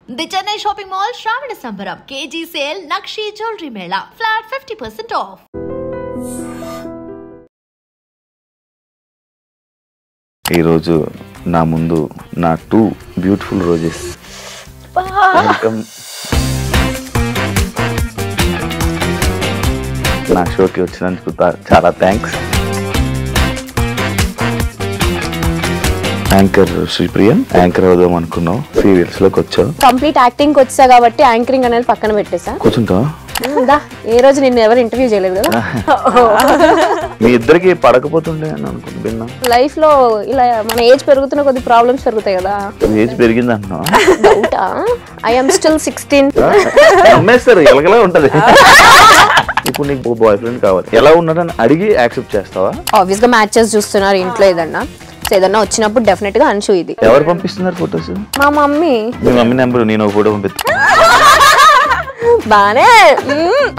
The Chennai Shopping Mall Shravana Sambaram KG Sale Nakshi Jewelry Mela Flat 50% off. ఈ రోజు నా ముందు నా 2 బ్యూటిఫుల్ రోజెస్. వెల్కమ్ నా షోకి వచ్చినందుకు చాలా థ్యాంక్స్. యాంకర్ శ్రీప్రియం, యాంకర్ అవుదాం అనుకున్నావు, సీరియల్స్ లోకి వచ్చావు. కంప్లీట్ యాక్టింగ్ వచ్చా కాబట్టి యాంకరింగ్ అనేది పక్కన పెట్టేసా. కూర్చుంటావా? ఏ రోజు నిన్ను ఎవరు ఇంటర్వ్యూ చేయలేదు కదా. మీ ఇద్దరికి పడకపోతుండే అని అనుకుంటున్నా. లైఫ్ లో ఇలా మన ఏజ్ పెరుగుతున్న కొద్ది ప్రాబ్లమ్స్ పెరుగుతాయి కదా. ఏజ్ పెరిగింది అంటున్నావా? డౌటా? I am still 16. అమ్మేస్తారు, ఎలాగలా ఉంటది. ఇప్పుడు నీకు బాయ్ ఫ్రెండ్ కావాలి, ఎలా ఉన్నాడని అడిగి యాక్సెప్ట్ చేస్తావా? ఆబ్వియస్ గా మ్యాచెస్ చూస్తున్నారు ఇంట్లో, ఏదన్నా వచ్చినప్పుడు డెఫినెట్ గా అన్షు. ఇది ఎవరు పంపిస్తున్నారు ఫొటోస్? మా మమ్మీ. మీ మమ్మీ నెంబర్ నేను ఒక ఫోటో పంపిస్తా. బానే.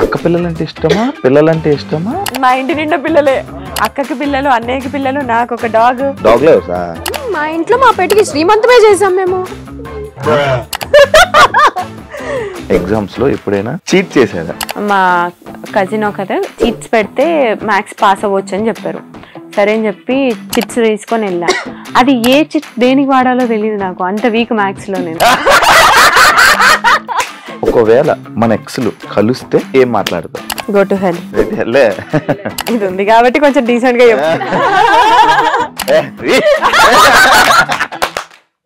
అక్క పిల్లలంటే ఇష్టమా, పిల్లలంటే ఇష్టమా? మా ఇంటి నిండా పిల్లలే, అక్కకి పిల్లలు, అన్నయ్యకి పిల్లలు, నాకు ఒక డాగ్. డాగ్ లవర్సా? మా ఇంట్లో మా పెటికి శ్రీమంతమే చేసాం మేము. ఎగ్జామ్స్ లో ఎప్పుడైనా చీట్ చేసారా? మా కజిన్ ఒకరు చిట్స్ పెడితే మ్యాథ్స్ పాస్ అవ్వచ్చు అని చెప్పారు. సరే అని చెప్పి చిట్స్ తీసుకొని వెళ్ళా. అది ఏ చిట్ దేనికి వాడాలో తెలియదు నాకు, అంత వీక్ మ్యాథ్స్ లో నేను. ఒకవేళ మన ఎక్స్లు కలిస్తే ఏం మాట్లాడతాం? Go to hell. ఇది ఉంది కాబట్టి కొంచెం డీసెంట్ గా చెప్పు.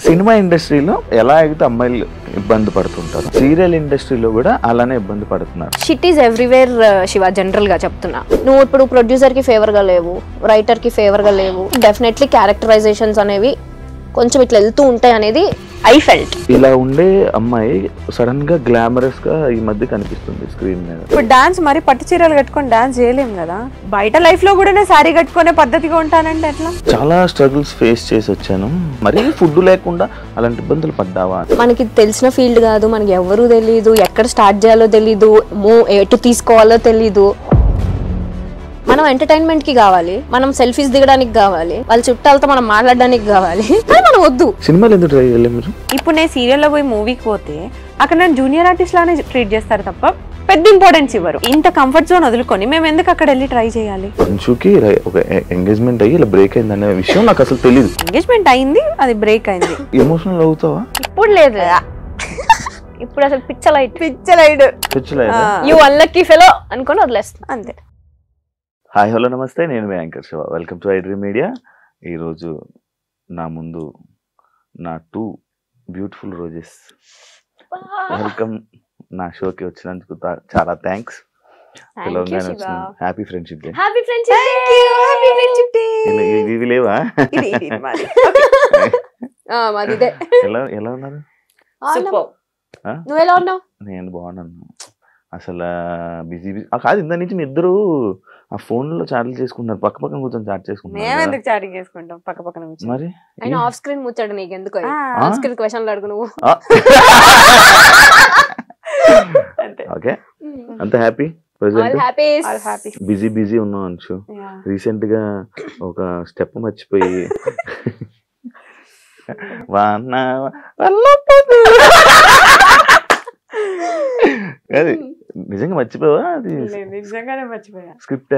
సినిమా ఇండస్ట్రీలో ఎలా అయితే అమ్మాయిలు ఇబ్బంది పడుతుంటారు, సీరియల్ ఇండస్ట్రీలో కూడా అలానే ఇబ్బంది పడుతున్నారు. Shit is everywhere Shiva. General గా చెప్తున్నా, నువ్వు ఇప్పుడు ప్రొడ్యూసర్ కి ఫేవర్ గా లేవు, రైటర్ కి ఫేవర్ గా లేవు. డెఫినెట్లీ క్యారెక్టరైజేషన్స్ అనేవి కొంచెం ఇట్లా వెళ్తూ ఉంటాయి అనేది ఐ ఫెల్ట్. ఇలా ఉండే అమ్మాయి సడన్ గా గ్లామరస్ గా ఈ మధ్య కనిపిస్తుంది స్క్రీన్ మీద. ఇప్పుడు డాన్స్ మరి పట్టు చీరలు కట్టుకొని డాన్స్ చేయలేం కదా. బయట లైఫ్ లో కూడా శారీ కట్టుకునే పద్ధతిగా ఉంటానంటే ఎట్లా? చాలా స్ట్రగుల్స్ ఫేస్ చేసి వచ్చాను. మరి ఫుడ్ లేకుండా అలాంటి ఇబ్బందులు పడ్డావా? మనకి తెలిసిన ఫీల్డ్ కాదు, మనకి ఎవరు తెలీదు, ఎక్కడ స్టార్ట్ చేయాలో తెలీదు, ఎటు తీసుకోవాలో తెలీదు. మనం ఎంటర్టైన్మెంట్ కి కావాలి, మనం సెల్ఫీస్ దిగడానికి కావాలి, వాళ్ళ చుట్టాలతో మనం మాట్లాడడానికి కావాలి, మనం వద్దు. సినిమాలు ఎందుకు ట్రై చేయలేదు మీరు? ఇప్పుడు నేను సీరియల్లో పోయి మూవీకి పోతే అక్కడ నేను జూనియర్ ఆర్టిస్ట్ లానే ట్రీట్ చేస్తారు తప్ప పెద్ద ఇంపార్టెన్స్ ఇవ్వరు. ఇంత కంఫర్ట్ జోన్ వదులుకొని మేము ఎందుకు అక్కడ వెళ్ళి ట్రై చేయాలి? అంశుకి ఒక ఎంగేజ్మెంట్ అయ్యి ఇలా బ్రేక్ అయింది అనే విషయం నాకు అసలు తెలియదు. ఎంగేజ్మెంట్ అయింది, అది బ్రేక్ అయింది. ఎమోషనల్ అవుతావా? ఇప్పుడు లేదు, ఇప్పుడు అసలు పిచ్చలైట్ యు అన్లక్కీ ఫెలో అనుకొని వదిలేస్తా అంతే. హాయ్ హలో నమస్తే, నేను మీ anchor Shiva. Welcome to iDream media. ఈరోజు నా ముందు నా 2 బ్యూటిఫుల్ రోజెస్. వెల్కమ్. నా షోకి వచ్చినందుకు చాలా థ్యాంక్స్. Happy friendship day. ఇవి లేవా? ఎలా ఉన్నారు? నువ్వు ఎలా ఉన్నావు? నేను బాగున్నాను. అసలు బిజీ కాదు, ఇంత నుంచి మీ ఇద్దరు ఆ ఫోన్ లో చాటింగ్ చేసుకుంటున్నారు, పక్క పక్కన కూర్చొని చాట్ చేసుకుంటున్నారు. మరి ఆఫ్ స్క్రీన్ ముచ్చాడు నీకు ఎందుకు? ఆఫ్ స్క్రీన్ క్వశ్చన్లు అడుగు నువ్వు. ఓకే, అంత హ్యాపీ? బిజీ ఉన్నావు అంచు. రీసెంట్ గా ఒక స్టెప్ మర్చిపోయి అది నిజంగా మర్చిపోవా? అది స్క్రిప్ట్.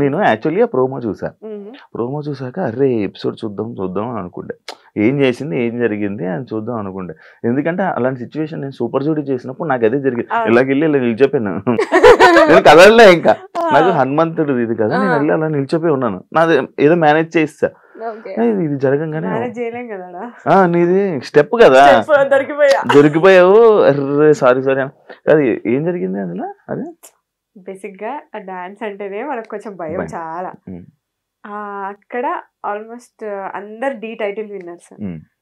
నేను యాక్చువల్లీ ప్రోమో చూసాక అరే ఎపిసోడ్ చూద్దాం అని అనుకుంటే, ఏం చేసింది ఏం జరిగింది అని చూద్దాం అనుకుంటే. ఎందుకంటే అలాంటి సిచ్యువేషన్ నేను సూపర్ జూడీ చేసినప్పుడు నాకు అదే జరిగింది. ఇలాగెళ్ళి ఇలా నిలిచిపోయాను. నేను కదలలే, ఇంకా నాకు హనుమంతుడు ఇది కదా, నేను వెళ్ళి అలా నిలిచిపోయి ఉన్నాను. నాది ఏదో మేనేజ్ చేస్తా. ఇది జరగంగానే నీది స్టెప్ కదా, దొరికిపోయావు. అర్రే సారీ అది ఏం జరిగింది అసలు? అదే బేసిక్ గా డాన్స్ అంటేనే మనకు కొంచెం భయం చాలా. అక్కడ ఆల్మోస్ట్ అందరు డి టైటిల్ విన్నర్స్,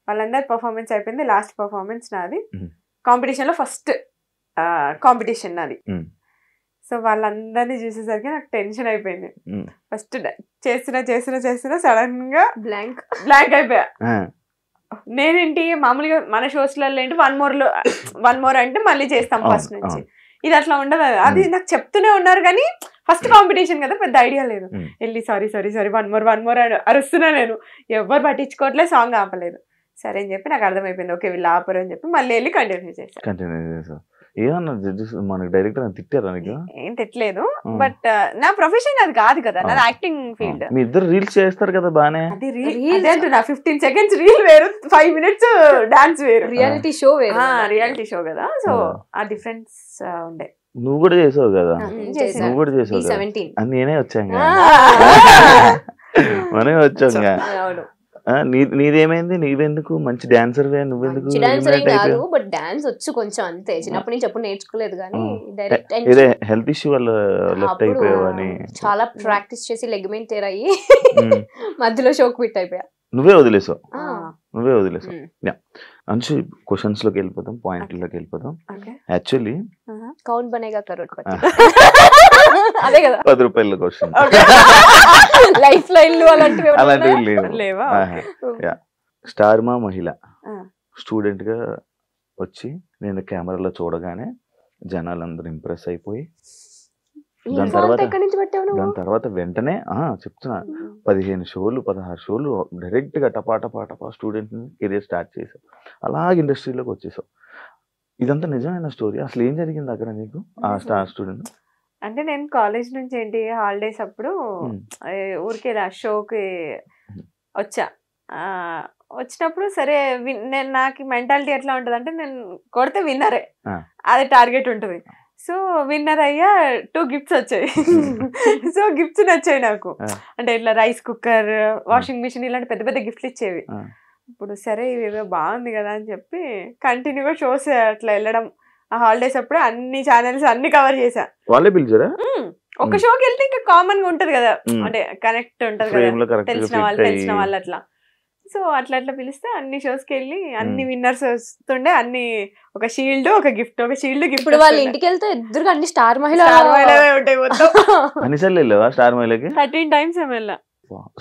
వాళ్ళందరు పర్ఫార్మెన్స్ అయిపోయింది. లాస్ట్ పర్ఫార్మెన్స్ నాది. కాంపిటీషన్ లో ఫస్ట్ కాంపిటీషన్ నాది. సో వాళ్ళందరినీ చూసేసరికి నాకు టెన్షన్ అయిపోయింది. ఫస్ట్ చేస్తున్నా సడన్ గా బ్లాంక్ అయిపోయా. నేనేంటి మామూలుగా మన షోస్లలో ఏంటి వన్ మోర్ అంటే మళ్ళీ చేస్తాం ఫస్ట్ నుంచి. ఇది అట్లా ఉండదు. అది నాకు చెప్తూనే ఉన్నారు కానీ ఫస్ట్ కాంపిటీషన్ కదా, పెద్ద ఐడియా లేదు. వెళ్ళి సారీ వన్ మోర్ అరుస్తున్నా. నేను ఎవరు పట్టించుకోవట్లేదు, సాంగ్ ఆపలేదు. సరే అని చెప్పి నాకు అర్థమైపోయింది, ఓకే వీళ్ళు ఆపరు అని చెప్పి మళ్ళీ వెళ్ళి కంటిన్యూ చేశాను. ఏమన్నా జడ్జెస్ మనకి డైరెక్టర్ తిట్టారా నీకు? ఏం తిట్టలేదు, బట్ నా ప్రొఫెషన్ అది కాదు కదా, నాది యాక్టింగ్ ఫీల్డ్. మీ ఇద్దరు రీల్స్ చేస్తారు కదా బానే. అది రీల్ అంటున్నా, 15 seconds రీల్ వేరు, 5 minutes డాన్స్ వేరు, రియాలిటీ షో వేరు, రియాలిటీ షో కదా. సో ఆ డిఫరెన్స్ ఉండే. నువ్వు కూడా చేసావు కదా, నువ్వు కూడా చేసావు కదా, 17 అని నేనే వచ్చాను, మనమే వచ్చాం. నీదేమైంది? నీవెందుకు మంచి డాన్సర్, నువ్వెందుకు? బట్ డాన్స్ వచ్చు కొంచెం అంతే, చిన్నప్పటి నుంచి ఎప్పుడు నేర్చుకోలేదు కానీ డైరెక్ట్ హెల్త్ ఇష్యూ వల్ల లెఫ్ట్ అయిపోయావని చాలా ప్రాక్టీస్ చేసి లెగ్మెంట్ టేర్ అయ్యి మధ్యలో షోక్ ఫిట్ అయిపోయా. నువ్వే వదిలేసావు. అంశు క్వశ్చన్స్ లోకి వెళ్ళిపోతాం, పాయింట్లోకి వెళ్ళిపోతాం. యాక్చువల్లీ కౌన్ బనేగా కరోడ్పతి అదే కదా, 10 రూపాయల క్వశ్చన్, లైఫ్ లైన్లు అలాంటివి లేవా? స్టార్ మా మహిళ స్టూడెంట్ గా వచ్చి నేను కెమెరాలో చూడగానే జనాలందరూ ఇంప్రెస్ అయిపోయి దాని తర్వాత వెంటనే చెప్తున్నా 15 షోలు 16 షోలు డైరెక్ట్ గా టపా స్టూడెంట్ కెరీర్ స్టార్ట్ చేసావు, అలాగే ఇండస్ట్రీలోకి వచ్చేసావు. ఇదంతా నిజమైన స్టోరీ. అసలు ఏం జరిగింది అక్కడ నీకు ఆ స్టార్ స్టూడెంట్? అంటే నేను కాలేజ్ నుంచి ఏంటి హాలిడేస్ అప్పుడు ఊరికే షోకి వచ్చా. వచ్చినప్పుడు సరే నేను నాకు మెంటాలిటీ ఎట్లా ఉంటుంది అంటే నేను కొడితే విన్నరే, అది టార్గెట్ ఉంటుంది. సో విన్నర్ అయ్యా 2 gifts వచ్చాయి. సో గిఫ్ట్స్ నచ్చాయి నాకు, అంటే ఇట్లా రైస్ కుక్కర్, వాషింగ్ మిషన్, ఇలాంటి పెద్ద పెద్ద గిఫ్ట్లు ఇచ్చేవి. ఇప్పుడు సరే ఇవేదో బాగుంది కదా అని చెప్పి కంటిన్యూగా షోస్ అట్లా వెళ్ళడం. ఆ హాలిడేస్ అప్పుడు అన్ని ఛానల్స్ అన్ని కవర్ చేసా. వాళ్ళే పిలిచారా? ఒక షోకి వెళ్తే ఇంకా కామన్ గా ఉంటది కదా, అంటే కనెక్ట్ ఉంటది కదా, తెలిసిన వాళ్ళు అట్లా. సో అట్లా పిలిస్తే అన్ని షోస్ కి వెళ్ళి అన్ని విన్నర్స్ వస్తుండే, అన్ని ఒక షీల్డ్ ఒక గిఫ్ట్, ఒక షీల్డ్ గిఫ్ట్. ఇప్పుడు వాళ్ళ ఇంటికి వెళ్తే ఎదురుగా అన్ని స్టార్ మహిళ ఉంటాయి మొత్తం. అన్నిసార్లు వెళ్ళావా స్టార్ మహిళకి? 13 times ఏమో వెళ్ళా.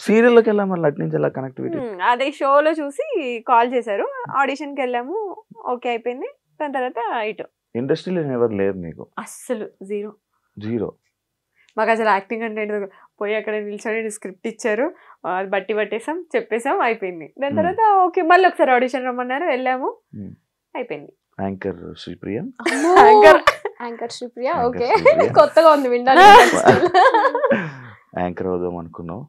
సీరియల్ లోకి వెళ్ళా, మళ్ళీ అటు నుంచి ఎలా కనెక్టివిటీ? అదే షోలో చూసి కాల్ చేశారు, ఆడిషన్ కి వెళ్ళాము, ఓకే అయిపోయింది. దాని తర్వాత ఇటు ఇండస్ట్రీలో ఎవరు లేరు నీకు? అస్సలు జీరో. మాకు అసలు యాక్టింగ్ అంటే పోయి అక్కడ నిల్చొని స్క్రిప్ట్ ఇచ్చారు, అది బట్టి పట్టేసాం, చెప్పేసాం, అయిపోయింది. దాని తర్వాత ఓకే మళ్ళీ ఒకసారి ఆడిషన్ రమ్మన్నారు, వెళ్ళాము, అయిపోయింది. Anchor Sripriya, anchor Sripriya okay, కొత్తగా ఉంది వినడానికి. యాంకర్ అవుదాం అనుకున్నావు,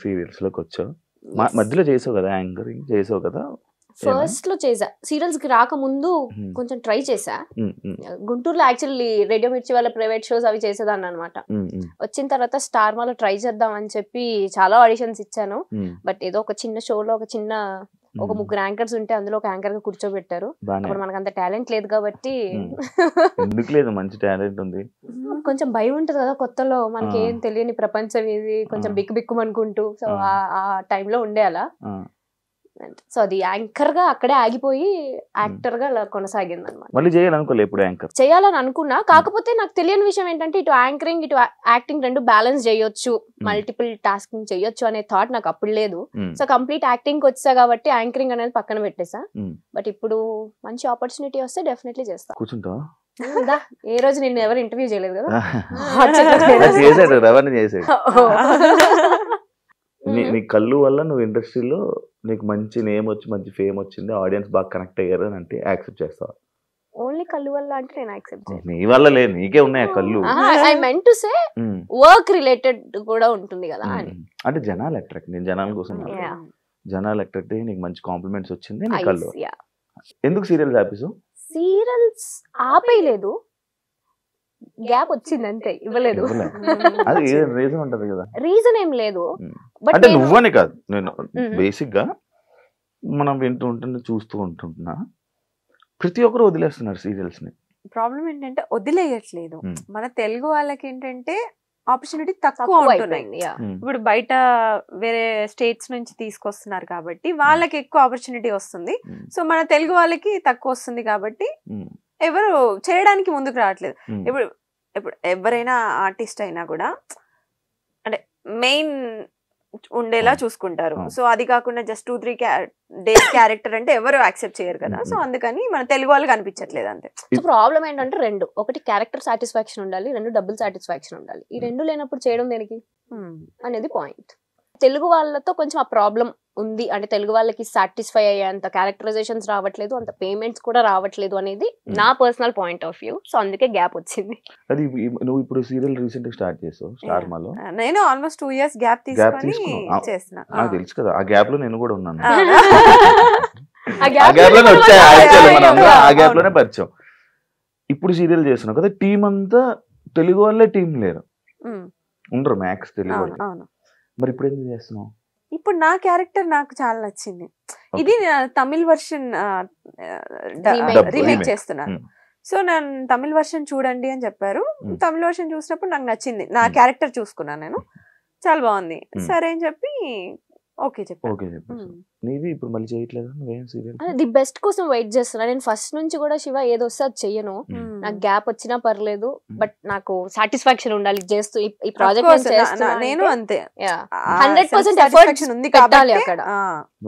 సీరియల్స్ లోకి వచ్చావు, మధ్యలో చేసావు కదా, యాంకరింగ్ చేసావు కదా. ఫస్ట్ లో చేసా, సీరియల్స్ కి రాకముందు కొంచెం ట్రై చేసా. గుంటూరులో యాక్చువల్లీ రేడియో మిర్చి వాళ్ళ ప్రైవేట్ షోస్ అవి చేసేదాన్ని అనమాట. వచ్చిన తర్వాత స్టార్ మాలో ట్రై చేద్దాం అని చెప్పి చాలా ఆడిషన్స్ ఇచ్చాను. బట్ ఏదో ఒక చిన్న షోలో ఒక 3 యాంకర్స్ ఉంటే అందులో ఒక యాంకర్ గా కూర్చోబెట్టారు. అప్పుడు మనకు అంత టాలెంట్ లేదు కాబట్టి, ఎందుకు లేదు, మంచి టాలెంట్ ఉంది. కొంచెం భయం ఉంటది కదా కొత్తలో, మనకి ఏం తెలియని ప్రపంచం ఇది, కొంచెం బిక్కు అనుకుంటూ. సో ఆ టైంలో ఉండే అలా. సో అది యాంకర్ గా అక్కడే ఆగిపోయి యాక్టర్ గా అలా కొనసాగింది అనమాట. మళ్ళీ చేయాలనుకోలే ఎప్పుడు యాంకర్ చేయాలని అనుకున్నా, కాకపోతే నాకు తెలియని విషయం ఏంటంటే ఇటు యాంకరింగ్ ఇటు యాక్టింగ్ రెండు బ్యాలెన్స్ చేయొచ్చు, మల్టిపుల్ టాస్కింగ్ చేయొచ్చు అనే థాట్ నాకు అప్పుడు లేదు. సో కంప్లీట్ యాక్టింగ్ వచ్చా కాబట్టి యాంకరింగ్ అనేది పక్కన పెట్టేసా. బట్ ఇప్పుడు మంచి ఆపర్చునిటీ వస్తే డెఫినెట్లీ చేస్తా. కూర్చుంటా ఏ రోజు నిన్ను ఎవరు ఇంటర్వ్యూ చేయలేదు కదా. నీ కళ్ళు వల్ల నువ్వు ఇండస్ట్రీలో నీకు మంచి నేమ్ వచ్చి మంచి ఫేమ్ వచ్చింది, ఆడియన్స్ బాగా కనెక్ట్ అయ్యారు అని అంటే యాక్సెప్ట్ చేస్తావా? ఓన్లీ కళ్ళు వల్ల అంటే నేను యాక్సెప్ట్ చేయను. నీ వల్ల లేదు, నీకే ఉన్నాయి కళ్ళు. I meant to say work related కూడా ఉంటుంది కదా అని. అంటే జనాలు అట్రాక్ట్, నేను జనాల కోసం జనాలు అట్రాక్ట్ అయ్యి నీకు మంచి కాంప్లిమెంట్స్ వచ్చింది నీ కళ్ళు. ఎందుకు సీరియల్స్ ఆపేసావు? సీరియల్స్ ఆపేయలేదు, గ్యాప్ వచ్చింది అంతే, ఇవ్వలేదు. అది రీజన్ ఉంటది కదా. రీజన్ ఏం లేదు, అంటే నువ్వనే కాదు, నేను బేసిక్ గా మనం వింటూ ఉంటున్నా చూస్తూ ఉంటున్నా ప్రతి ఒక్కరు వదిలేస్తున్నారు సీరియల్స్ ని. ప్రాబ్లం ఏంటంటే వదిలేయట్లేదు, మన తెలుగు వాళ్ళకి ఏంటంటే ఆపర్చునిటీ తక్కువ ఉంటున్నాయి. ఇప్పుడు బయట వేరే స్టేట్స్ నుంచి తీసుకొస్తున్నారు కాబట్టి వాళ్ళకి ఎక్కువ ఆపర్చునిటీ వస్తుంది. సో మన తెలుగు వాళ్ళకి తక్కువ వస్తుంది కాబట్టి ఎవరు చేయడానికి ముందుకు రావట్లేదు. ఇప్పుడు ఎవరైనా ఆర్టిస్ట్ అయినా కూడా అంటే మెయిన్ ఉండేలా చూసుకుంటారు. సో అది కాకుండా జస్ట్ 2-3 డేస్ క్యారెక్టర్ అంటే ఎవరు యాక్సెప్ట్ చేయరు కదా. సో అందుకని మన తెలుగు వాళ్ళకి అనిపించట్లేదు అంతే. సో ప్రాబ్లం ఏంటంటే రెండు, ఒకటి క్యారెక్టర్ సాటిస్ఫాక్షన్ ఉండాలి, రెండు డబ్బుల్ సాటిస్ఫాక్షన్ ఉండాలి. ఈ రెండు లేనప్పుడు చేయడం దేనికి అనేది పాయింట్. తెలుగు వాళ్ళతో కొంచెం ఆ ప్రాబ్లం ఉంది అంటే తెలుగు వాళ్ళకి సాటిస్ఫై అయ్యేంత క్యారెక్టరైజేషన్స్ రావట్లేదు, అంత పేమెంట్స్ కూడా రావట్లేదు అనేది నా personal point of view. So అందుకే గ్యాప్ వచ్చింది. అది నువ్వు ఇప్పుడు సీరియల్ రీసెంట్ గా స్టార్ట్ చేసావు స్టార్ మాలో. నేను ఆల్మోస్ట్ 2 years గ్యాప్ తీసుకొని చేస్తున్నా. నాకు తెలుసు కదా, ఆ గ్యాప్ లో నేను కూడా ఉన్నాను. ఆ ఆ గ్యాప్ లోనే వచ్చాయి యాక్చువల్లీ మనం, ఆ గ్యాప్ లోనే పరిచయం. ఇప్పుడు సీరియల్ చేస్తున్నావు కదా, టీం అంతా తెలుగు వాళ్ళే, టీం లేరు, ఉండరు మ్యాక్స్ తెలుగు వాళ్ళు. మరి ఇప్పుడు ఎందుకు చేస్తున్నావు? ఇప్పుడు నా క్యారెక్టర్ నాకు చాలా నచ్చింది. ఇది తమిళ్ వర్షన్ రీమేక్ చేస్తున్నాను. సో నేను తమిళ్ వర్షన్ చూడండి అని చెప్పారు. తమిళ్ వర్షన్ చూసినప్పుడు నాకు నచ్చింది, నా క్యారెక్టర్ చూసుకున్నాను నేను, చాలా బాగుంది. సరే అని చెప్పి ఓకే చెప్పాను. నీది ఇప్పుడు మళ్ళీ చేయట్లేదు నువ్వేం సీరియల్? ది బెస్ట్ కోసం వెయిట్ చేస్తున్నా నేను ఫస్ట్ నుంచి కూడా. శివ ఏదో వస్తే అది చెయ్యను, నాకు గ్యాప్ వచ్చినా పర్లేదు, బట్ నాకు సాటిస్ఫాక్షన్ ఉండాలి చేస్తూ. ఈ ప్రాజెక్ట్ నేను అంతే 100% ఎఫర్ట్స్ ఉంది పెట్టాలి అక్కడ.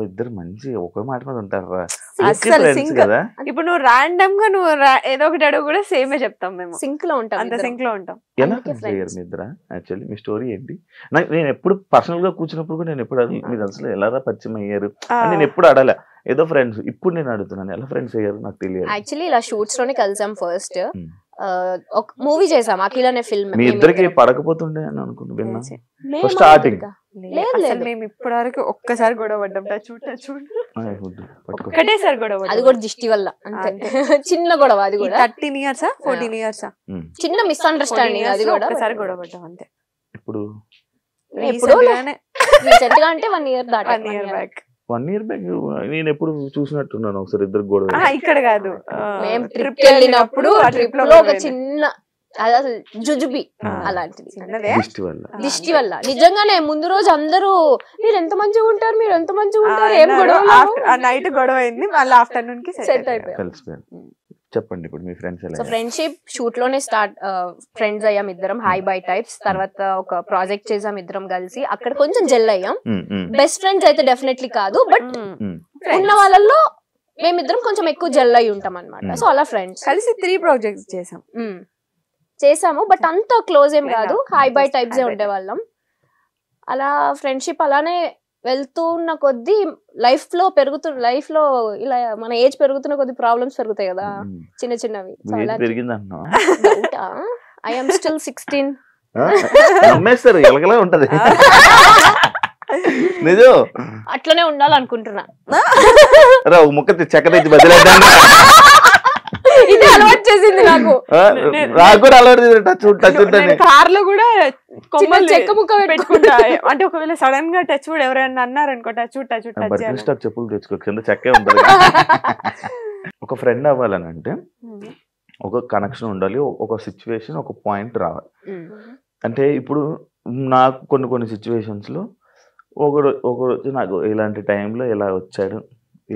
ఇద్దరు మంచి ఒకే మాట మీద ఉంటారా? ఇప్పుడు నువ్వు రాండమ్ గా నువ్వు ఏదో ఒకటి అడుగు కూడా సేమే చెప్తాం మేము, సింక్ లో ఉంటాం, అంత సింక్ లో ఉంటాం. ఎలా ఫ్రెండ్స్ మీ ఇద్దరా? యాక్చువల్లీ మీ స్టోరీ ఏంటి? నేను ఎప్పుడు పర్సనల్ గా కూర్చున్నప్పుడు కూడా నేను ఎప్పుడు మీరు అసలు ఎలా పరిచయం అయ్యారు అని నేను ఎప్పుడు అడగలే, ఏదో ఫ్రెండ్స్. ఇప్పుడు నేను అడుగుతున్నాను ఎలా ఫ్రెండ్స్ అయ్యారు నాకు తెలియదు. యాక్చువల్లీ ఇలా షూట్స్ లోనే కలిసాం. ఫస్ట్ ఒక మూవీ చేసాం అఖిల్ అనే ఫిల్మ్. మీ ఇద్దరికి పడకపోతుండే అని అనుకుంటున్నా స్టార్టింగ్. లేదు మేము ఇప్పటి వరకు ఒక్కసారి గొడవ పడ్డాం, ఒక్కటేసారి గొడవ, అది కూడా దిష్టి వల్ల అంతే. చిన్న గొడవ, అది కూడా 13 years 14 years చిన్న మిస్అండర్స్టాండింగ్, అది కూడా ఒక్కసారి గొడవ పడ్డాం అంతే. ఇప్పుడు రీసెంట్ గా అంటే 1 year దాటి 1 year బ్యాక్. 1 year బ్యాక్ నేను ఎప్పుడు చూసినట్టున్నాను ఒకసారి ఇద్దరు గొడవ. ఇక్కడ కాదు, మేము ట్రిప్ వెళ్ళినప్పుడు ఆ ట్రిప్ లో ఒక చిన్న అసలు జుజుబి అలాంటిది దిష్టి వల్ల. నిజంగానే ముందు రోజు అందరూ మీరు ఎంత మంచిగా ఉంటారు, మీరు ఎంత మంచిగా ఉంటారు, ఏం గొడవ, నైట్ గొడవ అయింది, మళ్ళీ ఆఫ్టర్నూన్ కి సెట్ అయిపోయాం. చెప్పండి ఇప్పుడు మీ ఫ్రెండ్స్ ఎలా? సో ఫ్రెండ్షిప్ షూట్ లోనే స్టార్ట్, ఫ్రెండ్స్ అయ్యాం ఇద్దరం, హై బై టైప్స్. తర్వాత ఒక ప్రాజెక్ట్ చేసాం ఇద్దరం కలిసి, అక్కడ కొంచెం జెల్ అయ్యాం. బెస్ట్ ఫ్రెండ్స్ అయితే డెఫినెట్లీ కాదు, బట్ ఉన్న వాళ్ళల్లో మేమిద్దరం కొంచెం ఎక్కువ జెల్ అయి ఉంటాం అనమాట. సో అలా ఫ్రెండ్స్ కలిసి 3 projects చేసాము, బట్ అంత క్లోజ్ ఏం కాదు, హై బై టైప్స్ ఉండేవాళ్ళం. అలా ఫ్రెండ్షిప్ అలానే వెళ్తున్న కొద్దీ లైఫ్ లో ఇలా మన ఏజ్ పెరుగుతున్న కొద్ది ప్రాబ్లమ్స్ పెరుగుతాయి కదా చిన్న చిన్నవి. I am still 16. ఉంటది నిజం, అట్లనే ఉండాలనుకుంటున్నా. ముక్క చెక్క తెచ్చి బదిలేద్దాం, ఇది అలవాటు చేసింది నాకు. కార్ లో కూడా చెక్క ముక్క పెట్టుకుంటా, అంటే ఒకవేళ సడన్ గా టచ్ వుడ్ ఎవరైనా అన్నారనుకో టచ్ చెప్పులు తెచ్చుకో, కింద చెక్కే ఉంటుంది. ఒక ఫ్రెండ్ అవ్వాలని అంటే ఒక కనెక్షన్ ఉండాలి, ఒక సిచ్యువేషన్, ఒక పాయింట్ రావాలి. అంటే ఇప్పుడు నాకు కొన్ని సిచ్యువేషన్స్ లో ఒకరోజు నాకు ఇలాంటి టైంలో ఇలా వచ్చాడు,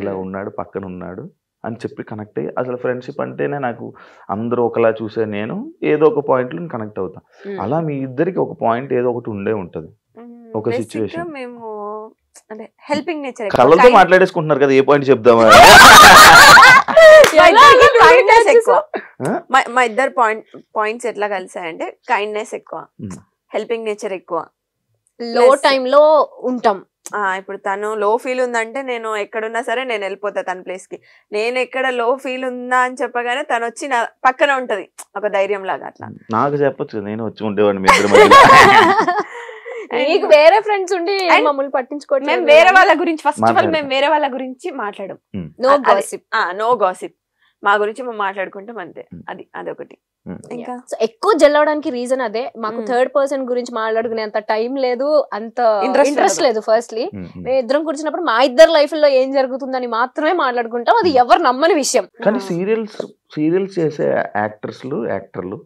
ఇలా ఉన్నాడు, పక్కన ఉన్నాడు అని చెప్పి కనెక్ట్ అయ్యి, అసలు ఫ్రెండ్షిప్ అంటేనే నాకు అందరూ ఒకలా చూసే నేను ఏదో ఒక పాయింట్ లో కనెక్ట్ అవుతా. అలా మీ ఇద్దరికి ఒక పాయింట్ ఏదో ఒకటి ఉండే ఉంటది, ఒక సిచ్యువేషన్. మేము అంటే హెల్పింగ్ నేచర్, కళ్ళతో మాట్లాడేసుకుంటున్నారు కదా, ఏ పాయింట్ చెప్దామా? మా ఇద్దరు పాయింట్స్ ఎట్లా కలిసాయంటే కైండ్నెస్ ఎక్కువ, హెల్పింగ్ నేచర్ ఎక్కువ, లో టైమ్ లో ఉంటాం. ఇప్పుడు తను లో ఫీల్ ఉందంటే నేను ఎక్కడున్నా సరే నేను వెళ్ళిపోతా తన ప్లేస్ కి. నేను ఎక్కడ లో ఫీల్ ఉందా అని చెప్పగానే తను వచ్చి నా పక్కన ఉంటది, ఒక ధైర్యం లాగా. అట్లా నాకు చెప్పొచ్చు, నేను వచ్చి ఉండేవాడిని. నీకు వేరే ఫ్రెండ్స్ ఉండి మమ్మల్ని పట్టించుకోవట్లేదు. మేము వేరే వాళ్ళ గురించి ఫస్ట్ ఆఫ్ ఆల్ మేము వేరే వాళ్ళ గురించి మాట్లాడం, నో గాసిప్, మా గురించి మేము మాట్లాడుకుంటాం అంతే. అదొకటి. ఇంకా ఎక్కువ జల్లవడానికి రీజన్ అదే, మాకు థర్డ్ పర్సన్ గురించి మాట్లాడుకునే అంత టైం లేదు, అంత ఇంట్రెస్ట్ లేదు. ఫస్ట్లీ మేము ఇద్దరం కూర్చున్నప్పుడు మా ఇద్దరు లైఫ్ లో ఏం జరుగుతుందని మాత్రమే మాట్లాడుకుంటాం, అది ఎవరు నమ్మని విషయం. కానీ సీరియల్స్ చేసే యాక్టర్లు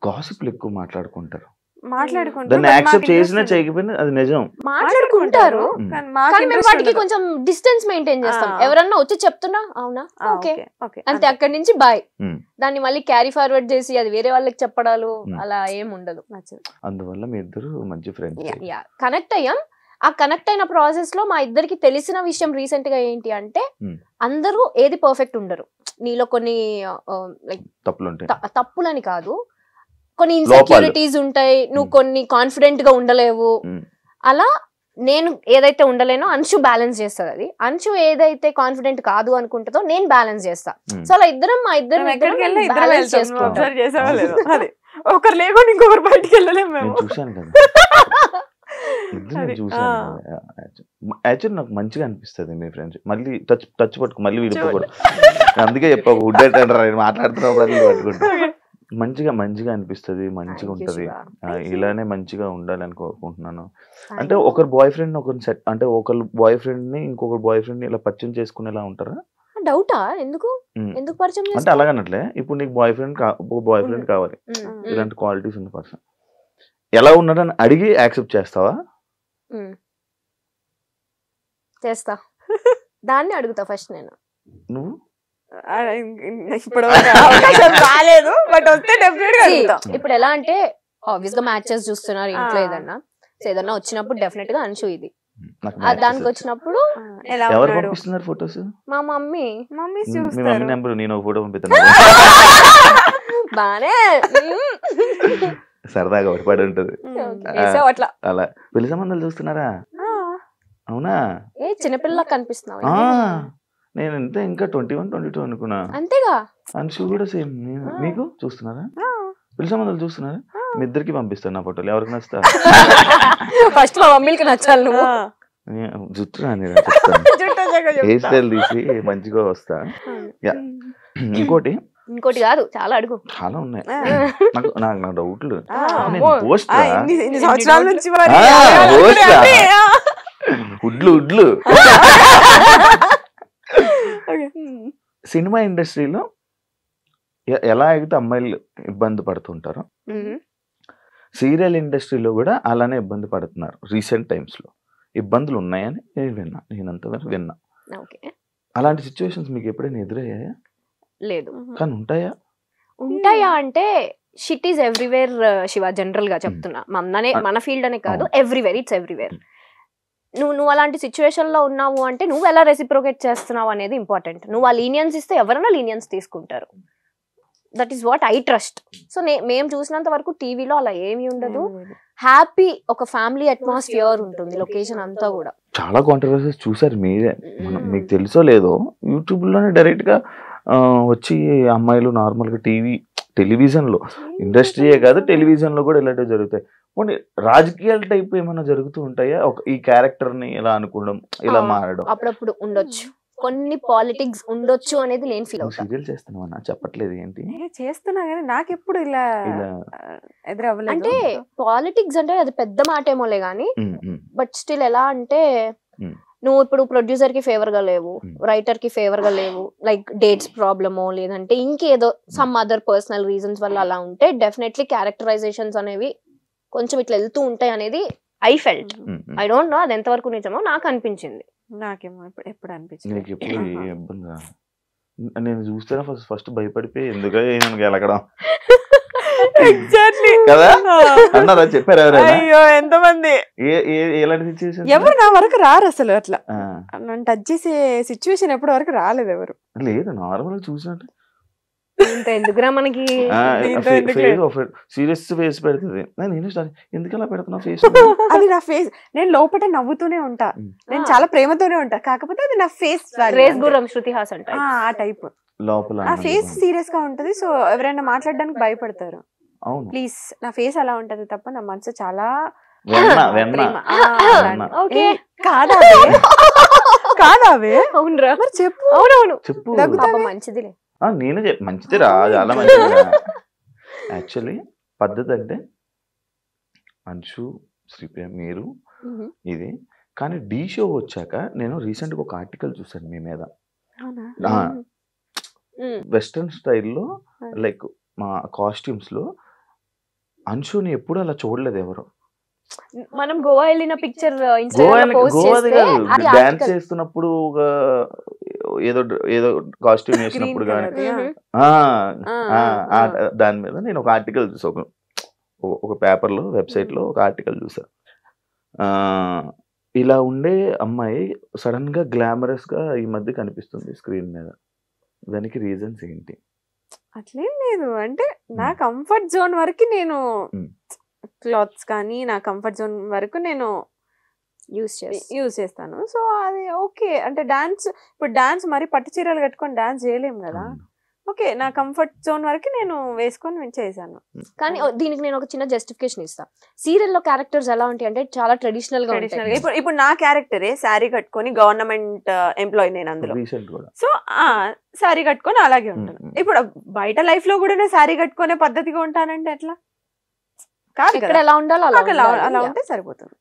గాసిప్లు ఎక్కువ మాట్లాడుకుంటారు. మాట్లాడుకుంటారు కానీ మేము వాటికి కొంచెం డిస్టెన్స్ మెయింటైన్ చేస్తాం. ఎవరన్నా వచ్చి చెప్తున్నా అవునా ఓకే అంతే, అక్కడి నుంచి బాయ్. దాన్ని మళ్ళీ క్యారీ ఫార్వర్డ్ చేసి అది వేరే వాళ్ళకి చెప్పడాలు అలా ఏం ఉండదు. అందువల్ల మీ ఇద్దరు మంచి ఫ్రెండ్స్. కనెక్ట్ అయ్యాం. ఆ కనెక్ట్ అయిన ప్రాసెస్ లో మా ఇద్దరికి తెలిసిన విషయం రీసెంట్ గా ఏంటి అంటే, అందరూ ఏది పర్ఫెక్ట్ ఉండరు. నీలో కొన్ని లైక్ తప్పులని కాదు, కొన్ని ఇన్సెక్యూరిటీస్ ఉంటాయి, నువ్వు కొన్ని కాన్ఫిడెంట్ గా ఉండలేవు. అలా నేను ఏదైతే ఉండలేనో అంశు బ్యాలెన్స్ చేస్తుంది. అది అంశు ఏదైతే కాన్ఫిడెంట్ కాదు అనుకుంటుందో నేను బ్యాలెన్స్ చేస్తా. సో అలా మా ఇద్దరం బ్యాలెన్స్ చేసుకుంటాం. అదే ఒకరు లేకుండా ఇంకొకరు బయటికి వెళ్ళలేము మేము. చూసాను కదా యాక్చువల్లీ నాకు మంచిగా అనిపిస్తుంది మీ ఫ్రెండ్స్. మళ్ళీ టచ్ పట్టుకు మళ్ళీ విడిపోకూడదు. అందుకే చెప్పా ఉడ్డేట్ అంటారు మాట్లాడుతున్నప్పుడు పట్టుకుంటా. మంచిగా అనిపిస్తుంది, మంచిగా ఉంటది. ఇలానే మంచిగా ఉండాలని కోరుకుంటున్నాను. అంటే ఒకరు బాయ్ ఫ్రెండ్ ఒకరు సెట్ అంటే ఒకరు బాయ్ ఫ్రెండ్ ని ఇంకొకరు బాయ్ ఫ్రెండ్ ని ఇలా పరిచయం చేసుకునేలా ఉంటారా? డౌటా? ఎందుకు పరిచయం అంటే అలాగనట్లే ఇప్పుడు నీకు బాయ్ ఫ్రెండ్ కావాలి, ఇలాంటి క్వాలిటీస్ ఉన్న పర్సన్ ఎలా ఉన్నాడని అడిగి యాక్సెప్ట్ చేస్తావా? చేస్తా. దాన్ని అడుగుతా ఫస్ట్ నేను. నువ్వు ఇప్పుడు రాలేదు బట్ వస్తే డెఫినెట్ గా అడుగుతా. ఇప్పుడు ఎలా అంటే ఆబ్వియస్ గా మ్యాచెస్ చూస్తున్నారు ఇంట్లో, ఏదన్నా వచ్చినప్పుడు డెఫినెట్ గా అంశు ఇది దానికి వచ్చినప్పుడు ఎవరు పంపిస్తున్నారు ఫోటోస్? మా మమ్మీ. మీ మమ్మీ నెంబర్ నేను ఫోటో పంపిస్తాను. బానే సరదాగా ఒకటి ఉంటది అట్లా. అలా పెళ్లి సంబంధాలు చూస్తున్నారా? అవునా? ఏ చిన్నపిల్లలా కనిపిస్తున్నావు. నేను అంటే ఇంకా 21, 22 అనుకున్నా. అంతేగా. అంశు కూడా సేమ్. మీకు చూస్తున్నారా? పెళ్లి సంబంధాలు చూస్తున్నారా? మీ ఇద్దరికి పంపిస్తాను నా ఫోటోలు. ఎవరికి నచ్చుతా? ఫస్ట్ మా మమ్మీకి నచ్చాలి. నువ్వు జుట్టు రాని హెయిర్ స్టైల్ తీసి మంచిగా వస్తా. ఇంకోటి కాదు, చాలా అడుగు. చాలా ఉన్నాయి నాకు డౌట్లు. ఉడ్లు సినిమా ఇండస్ట్రీలో ఎలా అయితే అమ్మాయిలు ఇబ్బంది పడుతుంటారో సీరియల్ ఇండస్ట్రీలో కూడా అలానే ఇబ్బంది పడుతున్నారు. రీసెంట్ టైమ్స్ లో ఇబ్బందులు ఉన్నాయని నేనంతవరకు విన్నా. అలాంటి సిచ్యువేషన్స్ మీకు ఎప్పుడైనా ఎదురయ్యాయా? లేదు. కానీ ఉంటాయా అంటే shit is everywhere Shiva. General గా చెప్తున్నా, మన ఫీల్డ్ అనే కాదు, ఎవ్రీవేర్. It's everywhere. నువ్వు అలాంటి సిచ్యువేషన్ లో ఉన్నావు అంటే నువ్వు ఎలా రెసిప్రోకేట్ చేస్తున్నావు అనేది ఇంపార్టెంట్. నువ్వు ఆ లీనియన్స్ ఇస్తే ఎవరైనా లీనియన్స్ తీసుకుంటారు. That is what I trust. So మేము చూసినంత వరకు టీవీలో అలా ఏమీ ఉండదు. హ్యాపీ ఒక ఫ్యామిలీ అట్మాస్ఫియర్ ఉంటుంది లొకేషన్ అంతా కూడా. చాలా కాంట్రవర్సీస్ చూసారు మీరే. మీకు తెలుసో లేదో యూట్యూబ్ లోనే డైరెక్ట్ గా వచ్చి అమ్మాయిలు నార్మల్ గా టెలివిజన్ లో, ఇండస్ట్రీయే కాదు టెలివిజన్ లో కూడా ఇలాంటివి జరుగుతాయి. కొన్ని రాజకీయాల టైప్ ఏమైనా జరుగుతూ ఉంటాయా? ఈ క్యారెక్టర్ ని ఇలా అనుకోవడం, ఇలా మారడం అప్పుడప్పుడు ఉండొచ్చు. కొన్ని పాలిటిక్స్ ఉండొచ్చు అనేది నేను ఫీల్ అవుతాను. సీరియల్ చేస్తున్నావా? చెప్పట్లేదు ఏంటి? చేస్తున్నా కానీ నాకు ఎప్పుడు ఇలా ఎదురవ్వలేదు. అంటే పాలిటిక్స్ అంటే అది పెద్ద మాట ఏమోలే గానీ, బట్ స్టిల్ ఎలా అంటే నువ్వు ఇప్పుడు ప్రొడ్యూసర్ కి ఫేవర్ గా లేవు, రైటర్ కి ఫేవర్ గా లేవు, లైక్ డేట్స్ ప్రాబ్లమో లేదంటే ఇంకేదో సమ్ అదర్ పర్సనల్ రీజన్స్ వల్ల అలా ఉంటే డెఫినెట్లీ క్యారెక్టరైజేషన్స్ అనేవి కొంచెం ఇట్లా వెళ్తూ ఉంటాయి అనేది I felt. I don't know అది ఎంతవరకు నిజమో, నాకు అనిపించింది. నాకేమో ఎప్పుడు అనిపించింది. నేను చూస్తేనే ఫస్ట్ భయపడిపోయి ఎందుకు గెలకడం కదా అన్నారా? చెప్పారు ఎవరైనా? అయ్యో ఎంతమంది. ఎలాంటి సిచ్యువేషన్? ఎవరు నా వరకు రారు అసలు. అట్లా నన్ను టచ్ చేసే సిచ్యువేషన్ ఎప్పటి వరకు రాలేదు ఎవరు. లేదు, నార్మల్ గా చూసినట్టు ఎందుకురా మనకి సీరియస్ ఫేస్ పెడుతుంది. నేను ఎందుకు అలా పెడుతున్నా ఫేస్? అది నా ఫేస్. నేను లోపల నవ్వుతూనే ఉంటా, నేను చాలా ప్రేమతోనే ఉంటా, కాకపోతే అది నా ఫేస్. శృతి హాసన్ ఆ టైప్ లోపల నా ఫేస్ సీరియస్ గా ఉంటది. సో ఎవరైనా మాట్లాడడానికి భయపడతారు. ప్లీజ్ నా ఫేస్ అలా ఉంటది తప్ప నా మనసు చాలా కాదావే. అవునరా? మరి చెప్పు. అవునవును చెప్పు. మంచిదిలే. నేను మంచిది రా, చాలా మంచిది. యాక్చువల్లీ పద్ధతి అంటే అంశు, శ్రీప్రియ, మీరు ఇది. కానీ డి షో వచ్చాక నేను రీసెంట్ గా ఒక ఆర్టికల్ చూసాను మీ మీద. వెస్టర్న్ స్టైల్లో లైక్ మా కాస్ట్యూమ్స్ లో అంశుని ఎప్పుడు అలా చూడలేదు ఎవరు. మనం గోవా వెళ్ళిన పిక్చర్ డాన్స్ చేస్తున్నప్పుడు ఏదో కాస్ట్యూమ్ వేసినప్పుడు కానీ దాని మీద నేను ఒక ఆర్టికల్ చూసా, ఒక పేపర్ లో వెబ్సైట్ లో ఒక ఆర్టికల్ చూసా. ఇలా ఉండే అమ్మాయి సడన్ గా గ్లామరస్ గా ఈ మధ్య కనిపిస్తుంది స్క్రీన్ మీద. దానికి రీజన్స్ ఏంటి? అట్లేం లేదు. అంటే నా కంఫర్ట్ జోన్ వరకు నేను క్లాత్స్ కానీ నా కంఫర్ట్ జోన్ వరకు నేను యూజ్ చేస్తాను. సో అది ఓకే. అంటే ఇప్పుడు డాన్స్ మరి పట్టు చీరలు కట్టుకొని డాన్స్ చేయలేము కదా. ఓకే, నా కంఫర్ట్ జోన్ వరకు నేను వేసుకొని చేశాను. కానీ దీనికి నేను ఒక చిన్న జస్టిఫికేషన్ ఇస్తాను. సీరియల్లో క్యారెక్టర్స్ ఎలా ఉంటాయి అంటే చాలా ట్రెడిషనల్ గా ఉంటాయి. ఇప్పుడు నా క్యారెక్టరే శారీ కట్టుకొని గవర్నమెంట్ ఎంప్లాయీ నేను అందులో. సో శారీ కట్టుకొని అలాగే ఉంటాను. ఇప్పుడు బయట లైఫ్ లో కూడా నేను శారీ కట్టుకునే పద్ధతిగా ఉంటానంటే ఎట్లా కాదు. ఇక్కడ ఎలా ఉండాలో అలా ఉంటే సరిపోతుంది.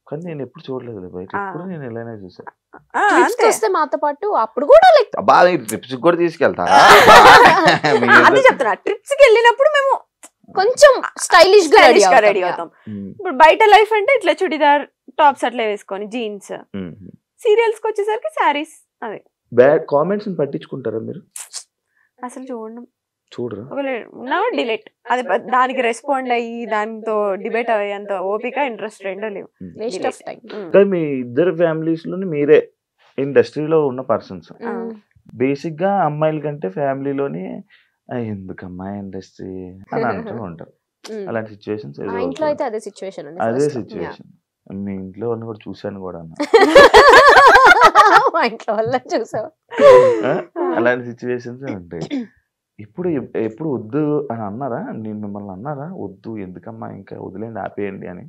కానీ నేను ఎప్పుడు చూడలేదు బయట, ఎప్పుడు నేను ఎలానే చూసాను. వస్తే మాతో పాటు అప్పుడు కూడా లైక్ బాగా ట్రిప్స్ కూడా తీసుకెళ్తారా? అది చెప్తున్నా, ట్రిప్స్ కి వెళ్ళినప్పుడు మేము కొంచెం స్టైలిష్ గా రెడీ అవుతాం. ఇప్పుడు బయట లైఫ్ అంటే ఇట్లా చుడిదార్ టాప్స్ అట్లా వేసుకొని జీన్స్. సీరియల్స్ కి వచ్చేసరికి శారీస్. అదే బ్యాడ్ కామెంట్స్ పట్టించుకుంటారా మీరు? అసలు చూడరా? డిలీట్. అది దానికి రెస్పాండ్ అయ్యి దాంతో డిబేట్ అయ్యేంత ఓపిక ఇంట్రెస్ట్ రెండో లేవు. మీ ఇద్దరు ఫ్యామిలీస్ లోని మీరే ఇండస్ట్రీలో ఉన్న పర్సన్స్. బేసిక్ గా అమ్మాయిల కంటే ఫ్యామిలీలోని ఎందుకమ్మా ఇండస్ట్రీ అని అంటూ ఉంటారు. అలాంటి సిచ్యువేషన్స్ అదే సిచ్యువేషన్. మీ ఇంట్లో వాళ్ళని కూడా చూసాను కూడా. అలాంటి సిచ్యువేషన్స్ ఉంటాయి. ఎప్పుడు వద్దు అని అన్నారా? నేను మిమ్మల్ని అన్నారా వద్దు ఎందుకమ్మా ఇంకా వదిలేండి ఆపేయండి అని?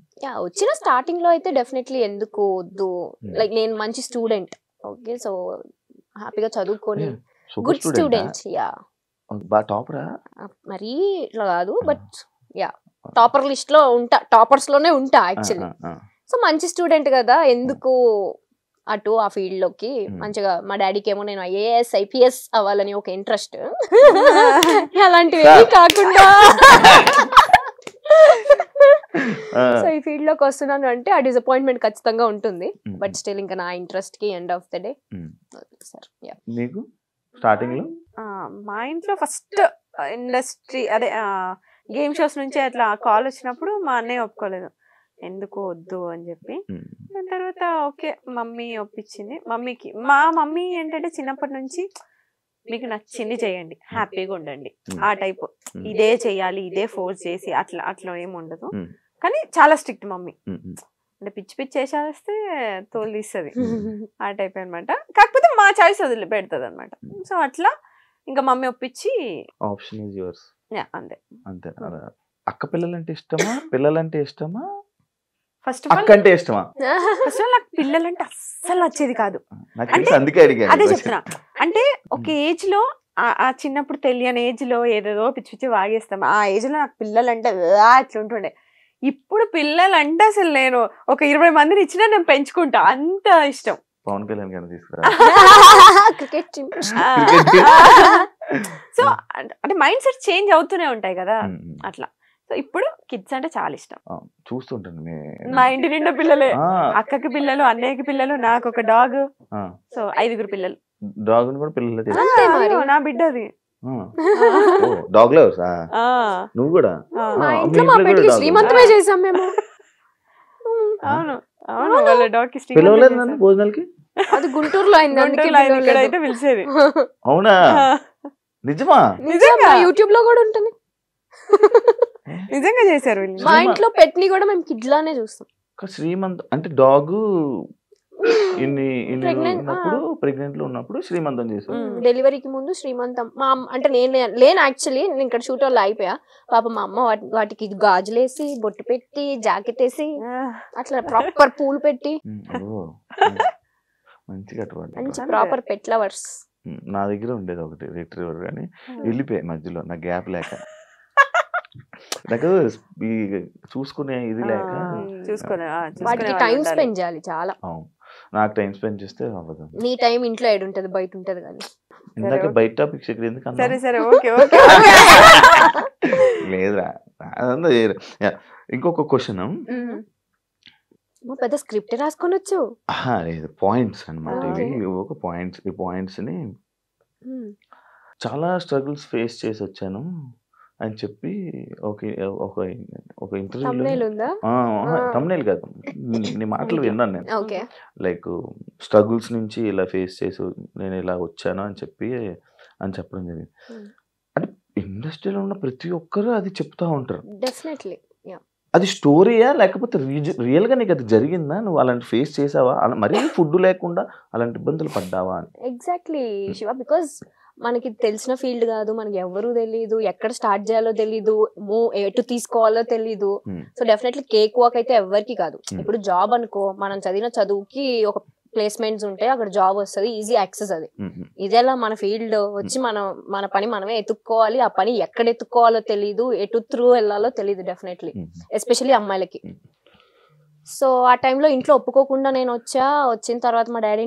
వచ్చిన స్టార్టింగ్ లో అయితే డెఫినెట్లీ ఎందుకు వద్దు, లైక్ నేను మంచి స్టూడెంట్. ఓకే, సో హ్యాపీగా చదువుకొని గుడ్ స్టూడెంట్. యా, బాగా టాపరా మరి ఇట్లా కాదు, బట్ యా టాపర్ లిస్ట్ లో ఉంటా, టాపర్స్ లోనే ఉంటా యాక్చువల్లీ. సో మంచి స్టూడెంట్ కదా, ఎందుకు అటు ఆ ఫీల్డ్ లోకి. మంచిగా మా డాడీకి ఏమో నేను ఐఏఎస్ ఐపీఎస్ అవ్వాలని ఒక ఇంట్రెస్ట్. అలాంటివి కాకుండా సో ఈ ఫీల్డ్ లోకి వస్తున్నాను అంటే ఆ డిసప్పాయింట్మెంట్ ఖచ్చితంగా ఉంటుంది. బట్ స్టిల్ ఇంకా నా ఇంట్రెస్ట్ కి ఎండ్ ఆఫ్ ద డే. మీకు స్టార్టింగ్ లో మా ఇంట్లో ఫస్ట్ ఇండస్ట్రీ అదే గేమ్ షోస్ నుంచి అట్లా కాల్ వచ్చినప్పుడు మా అన్నయ్య ఒప్పుకోలేదు, ఎందుకు వద్దు అని చెప్పి. దాని తర్వాత ఓకే మమ్మీ ఒప్పించింది. మా మమ్మీ ఏంటంటే చిన్నప్పటి నుంచి మీకు నచ్చింది చేయండి, హ్యాపీగా ఉండండి ఆ టైప్. ఇదే చెయ్యాలి, ఇదే ఫోర్స్ చేసి అట్లా ఏమి ఉండదు. కానీ చాలా స్ట్రిక్ట్ మమ్మీ. అంటే పిచ్చి చేసేస్తే తోలు తీస్తుంది ఆ టైప్ అనమాట. కాకపోతే మా చాయిస్ వదిలి పెడుతుంది అనమాట. సో అట్లా ఇంకా మమ్మీ ఒప్పించి ఆప్షన్ ఇస్ యువర్స్. అంతే అంతే. అక్క పిల్లలంటే ఇష్టమా, పిల్లలంటే ఇష్టమా, ఫస్ట్ అక్క అంటే ఇష్టమా? ఫస్ట్ ఆఫ్ ఆల్ నాకు పిల్లలంటే అస్సలు నచ్చేది కాదు. అందుకే అడిగాను. అదే చెప్తున్నా, అంటే ఒక ఏజ్ లో ఆ చిన్నప్పుడు తెలియని ఏజ్ లో ఏదేదో పిచ్చి పిచ్చి వాగేస్తాం. ఆ ఏజ్ లో నాకు పిల్లలంటే అట్లా ఉంటుండే. ఇప్పుడు పిల్లలంటే అసలు నేను ఒక 20 మందిని ఇచ్చినా నేను పెంచుకుంటా, అంత ఇష్టం. పవన్ కళ్యాణ్ గారిని తీసుకురా. సో అంటే మైండ్ సెట్ చేంజ్ అవుతూనే ఉంటాయి కదా అట్లా. సో ఇప్పుడు కిడ్స్ అంటే చాలా ఇష్టం. చూస్తుంటాను మా ఇంటి నిండా పిల్లలే, అక్కకి పిల్లలు, అన్నయ్యకి పిల్లలు, నాకు ఒక డాగ్. సో 5 పిల్లలు. డాగ్ కూడా పిల్లలు? నా బిడ్డ అది. డాగ్ లవర్స్ నువ్వు కూడా? మా ఇంట్లో మా పెళ్లి శ్రీమంతమే చేసాం మేము. అవును అవును, వాళ్ళ డాగ్ కి పిలవలేదు నన్ను భోజనాలకి. అది గుంటూరులో అయింది, అందుకే ఇక్కడైతే పిలిచేది. అవునా? నిజమా? నిజంగా యూట్యూబ్ లో కూడా ఉంటుంది. నిజంగా చేశారు. మా ఇంట్లో పెట్ ని కూడా మేము కిడ్ లానే చూస్తాం. శ్రీమంత్ అంటే డాగ్ ఉన్నప్పుడు ప్రెగ్నెంట్ లో ఉన్నప్పుడు శ్రీమంతం చేశారు. డెలివరీకి ముందు శ్రీమంతం. మా అంటే నేను లేను యాక్చువల్లీ, నేను ఇక్కడ షూట్ వాళ్ళు అయిపోయా. పాప మా అమ్మ వాటికి గాజులేసి బొట్టు పెట్టి జాకెట్ వేసి అట్లా ప్రాపర్ పూలు పెట్టి మంచి ప్రాపర్ పెట్ లవర్స్. నా దగ్గర ఉండేది ఒకటి రిట్రీవర్, కానీ వెళ్ళిపోయాయి మధ్యలో నా గ్యాప్ లేక. నాకు చూసుకునే ఇది లేక వాటికి టైం స్పెండ్ చేయాలి చాలా. నాకు టైం స్పెండ్ చేస్తే అవ్వదు. నీ టైం ఇంట్లో ఏడు ఉంటది, బయట ఉంటది. కానీ ఇందాక బయట టాపిక్స్ ఇక్కడ ఎందుకు లేదురా. ఇంకొక క్వశ్చన్, పెద్ద స్క్రిప్ట్ రాసుకొనొచ్చు. లేదు, పాయింట్స్ అనమాట ఇవి. ఒక పాయింట్స్, ఈ పాయింట్స్ ని చాలా స్ట్రగుల్స్ ఫేస్ చేసి వచ్చాను అని చెప్పి ఒక ఇంటర్వ్యూలో, తమ్నేల్ కాదు, నీ మాటలు విన్నాను నేను. లైక్ స్ట్రగుల్స్ నుంచి ఇలా ఫేస్ చేసి నేను ఇలా వచ్చాను అని చెప్పడం జరిగింది. అంటే ఇండస్ట్రీలో ఉన్న ప్రతి ఒక్కరు అది చెప్తా ఉంటారు. డెఫినెట్లీ అది స్టోరీయా లేకపోతే రియల్ గా నీకు అది జరిగిందా? నువ్వు అలాంటి ఫేస్ చేసావా? మరీ ఫుడ్ లేకుండా అలాంటి ఇబ్బందులు పడ్డావా అని? ఎగ్జాక్ట్లీ శివ, బికాస్ మనకి తెలిసిన ఫీల్డ్ కాదు, మనకి ఎవరు తెలీదు, ఎక్కడ స్టార్ట్ చేయాలో తెలీదు, ఎటు తీసుకోవాలో తెలీదు. సో డెఫినెట్లీ కేక్ వాక్ అయితే ఎవరికి కాదు. ఇప్పుడు జాబ్ అనుకో, మనం చదివిన చదువుకి ఒక ప్లేస్మెంట్స్ ఉంటాయి, అక్కడ జాబ్ వస్తుంది, ఈజీ యాక్సెస్. అది ఇదేలా మన ఫీల్డ్ వచ్చి మన పని మనమే ఎత్తుక్కోవాలి. ఆ పని ఎక్కడ ఎత్తుక్కోవాలో తెలీదు, ఎటు త్రూ వెళ్ళాలో తెలీదు డెఫినెట్లీ, ఎస్పెషల్లీ అమ్మాయిలకి. సో ఆ టైంలో ఇంట్లో ఒప్పుకోకుండా నేను వచ్చిన తర్వాత మా డాడీ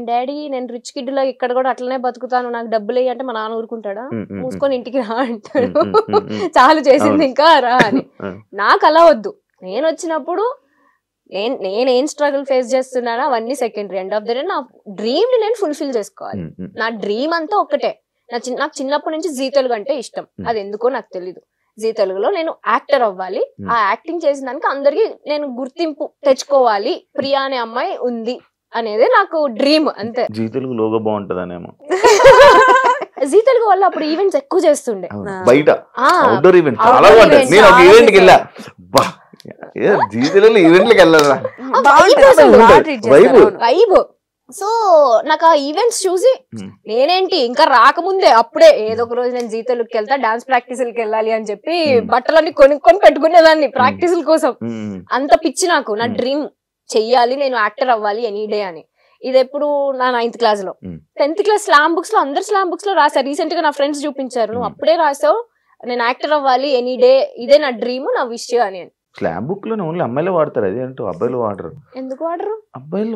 నేను రిచ్ కిడ్ లో ఇక్కడ కూడా అట్లనే బతుకుతాను, నాకు డబ్బులు అంటే మా నాన్న ఊరుకుంటాడా? మూసుకొని ఇంటికి రా అంటాడు, చాలు చేసింది ఇంకా రా అని. నాకు అలా వద్దు. నేను వచ్చినప్పుడు నేనేం స్ట్రగుల్ ఫేస్ చేస్తున్నానో అవన్నీ secondary. End of the day నా డ్రీమ్ ని నేను ఫుల్ఫిల్ చేసుకోవాలి. నా డ్రీమ్ అంతా ఒక్కటే. నాకు చిన్నప్పటి నుంచి జీ తెలుగు అంటే ఇష్టం, అది ఎందుకో నాకు తెలీదు. జీ తెలుగులో నేను యాక్టర్ అవ్వాలి, ఆ యాక్టింగ్ చేసిన దానికి అందరికి నేను గుర్తింపు తెచ్చుకోవాలి, ప్రియా అనే అమ్మాయి ఉంది అనేది నాకు డ్రీమ్, అంతే. జీ తెలుగు లోగో బాగుంటదనేమో. జీ తెలుగు వల్ల అప్పుడు ఈవెంట్స్ ఎక్కువ చేస్తుండే, బయట అవుట్డోర్ ఈవెంట్ చాలా బాగుంటాయి. నేను ఒక ఈవెంట్ కి వెళ్ళా, జీ తెలుగులో ఈవెంట్లకి వెళ్ళారా వైబ్. సో నాకు ఆ ఈవెంట్స్ చూసి నేనేంటి ఇంకా రాకముందే అప్పుడే ఏదో ఒక రోజు నేను జీ తెలుగుకి వెళ్తా, డాన్స్ ప్రాక్టీసులకి వెళ్ళాలి అని చెప్పి బట్టలన్నీ కొనుక్కొని పెట్టుకునేదాన్ని ప్రాక్టీసుల కోసం. అంత పిచ్చి నాకు. నా డ్రీమ్ చెయ్యాలి, నేను యాక్టర్ అవ్వాలి ఎనీ డే అని. ఇది ఎప్పుడు నా 9th క్లాస్ లో. 10th క్లాస్ స్లామ్ బుక్స్ లో, అందరు స్లామ్ బుక్స్ లో రాశారు. రీసెంట్ గా నా ఫ్రెండ్స్ చూపించారు, నువ్వు అప్పుడే రాసావు నేను యాక్టర్ అవ్వాలి ఎనీ డే, ఇదే నా డ్రీమ్, నా విష్ అని. స్లామ్ బుక్ లో ఓన్లీ అమ్మాయిలు వాడతారు, అది అంటే అబ్బాయిలు వాడరు. ఎందుకు వాడరు? అబ్బాయిలు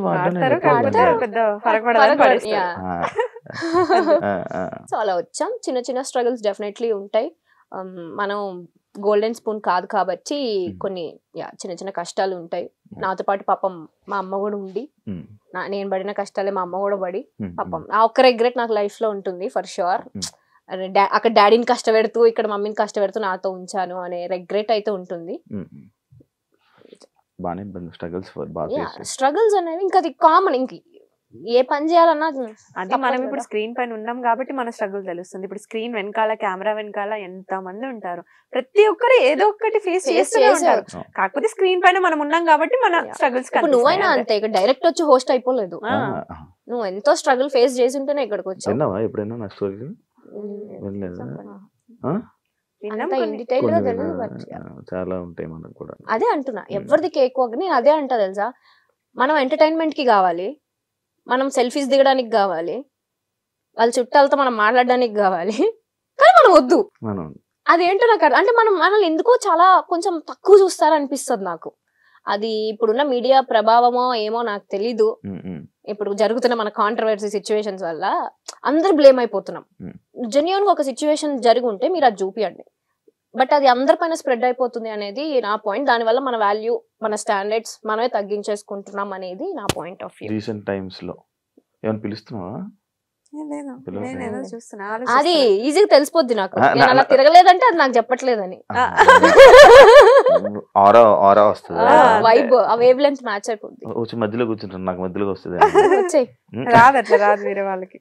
సో అలా వచ్చాం. చిన్న చిన్న స్ట్రగుల్స్ డెఫినెట్లీ ఉంటాయి. మనం గోల్డెన్ స్పూన్ కాదు కాబట్టి కొన్ని చిన్న చిన్న కష్టాలు ఉంటాయి. నాతో పాటు పాపం మా అమ్మ కూడా ఉండి, నేను పడిన కష్టాలే మా అమ్మ కూడా పడి, పాపం ఆ ఒక్క రిగ్రెట్ నాకు లైఫ్ లో ఉంటుంది ఫర్ షూర్. అక్కడ డాడీని కష్టపెడుతూ ఇక్కడ మమ్మీని కష్టపెడుతూ నాతో ఉంచాను అనే రిగ్రెట్ అయితే ఉంటుంది. స్ట్రగుల్స్ అనేవి ఇంకా అది కామన్. ఇంక ఏ పని చేయాలన్నా అది మనం ఇప్పుడు స్క్రీన్ పైన ఉన్నాం కాబట్టి మన స్ట్రగుల్ తెలుస్తుంది. ఇప్పుడు స్క్రీన్ వెనకాల, కెమెరా వెనకాల ఎంత మంది ఉంటారు, ప్రతి ఒక్కరు ఏదో ఒకటి ఫేస్ చేస్తూనే ఉంటారు. కాకపోతే స్క్రీన్ పైన మనం ఉన్నాం కాబట్టి మన స్ట్రగుల్స్. నువ్వైనా అంతే, ఇక్కడ డైరెక్ట్ వచ్చి హోస్ట్ అయిపోలేదు. నువ్వు ఎంతో స్ట్రగుల్ ఫేస్ చేసి ఉంటేనే ఇక్కడికి వచ్చావు. చాలా ఉంటాయి మనకు కూడా. అదే అంటున్నా, ఎవరిది కేక్ వాక్. నేను అదే అంటా తెలుసా, మనం ఎంటర్టైన్మెంట్ కి కావాలి, మనం సెల్ఫీస్ దిగడానికి కావాలి, వాళ్ళ చుట్టాలతో మనం మాట్లాడడానికి కావాలి, కానీ మనం వద్దు. అదేంటో నాకు అంటే మనల్ని ఎందుకో చాలా కొంచెం తక్కువ చూస్తారనిపిస్తుంది నాకు. అది ఇప్పుడున్న మీడియా ప్రభావమో ఏమో నాకు తెలీదు. ఇప్పుడు జరుగుతున్న మన కాంట్రవర్సీ సిచ్యువేషన్స్ వల్ల అందరు బ్లేమ్ అయిపోతున్నాం. జెన్యూన్ గా ఒక సిచ్యువేషన్ జరిగి ఉంటే మీరు అది చూపియండి, బట్ అది అందరిపైన స్ప్రెడ్ అయిపోతుంది అనేది నా పాయింట్. దానివల్ల మన వాల్యూ, మన స్టాండర్డ్స్ మనమే తగ్గించేసుకుంటున్నాం అనేది నా point of view. Recent times లో ఏమైనా పిలుస్తున్నావా? అది ఈజీగా తెలిసిపోద్ది నాకు. నేను అలా తిరగలేదంటే అది నాకు చెప్పట్లేదని. వైబ్ ఆ వేవ్ లెంత్ మ్యాచ్ అయిపోద్ది. వచ్చి మధ్యలో కూర్చుంటాను, నాకు మధ్యలో వస్తుంది. రాదు అట్లా రాదు, వేరే వాళ్ళకి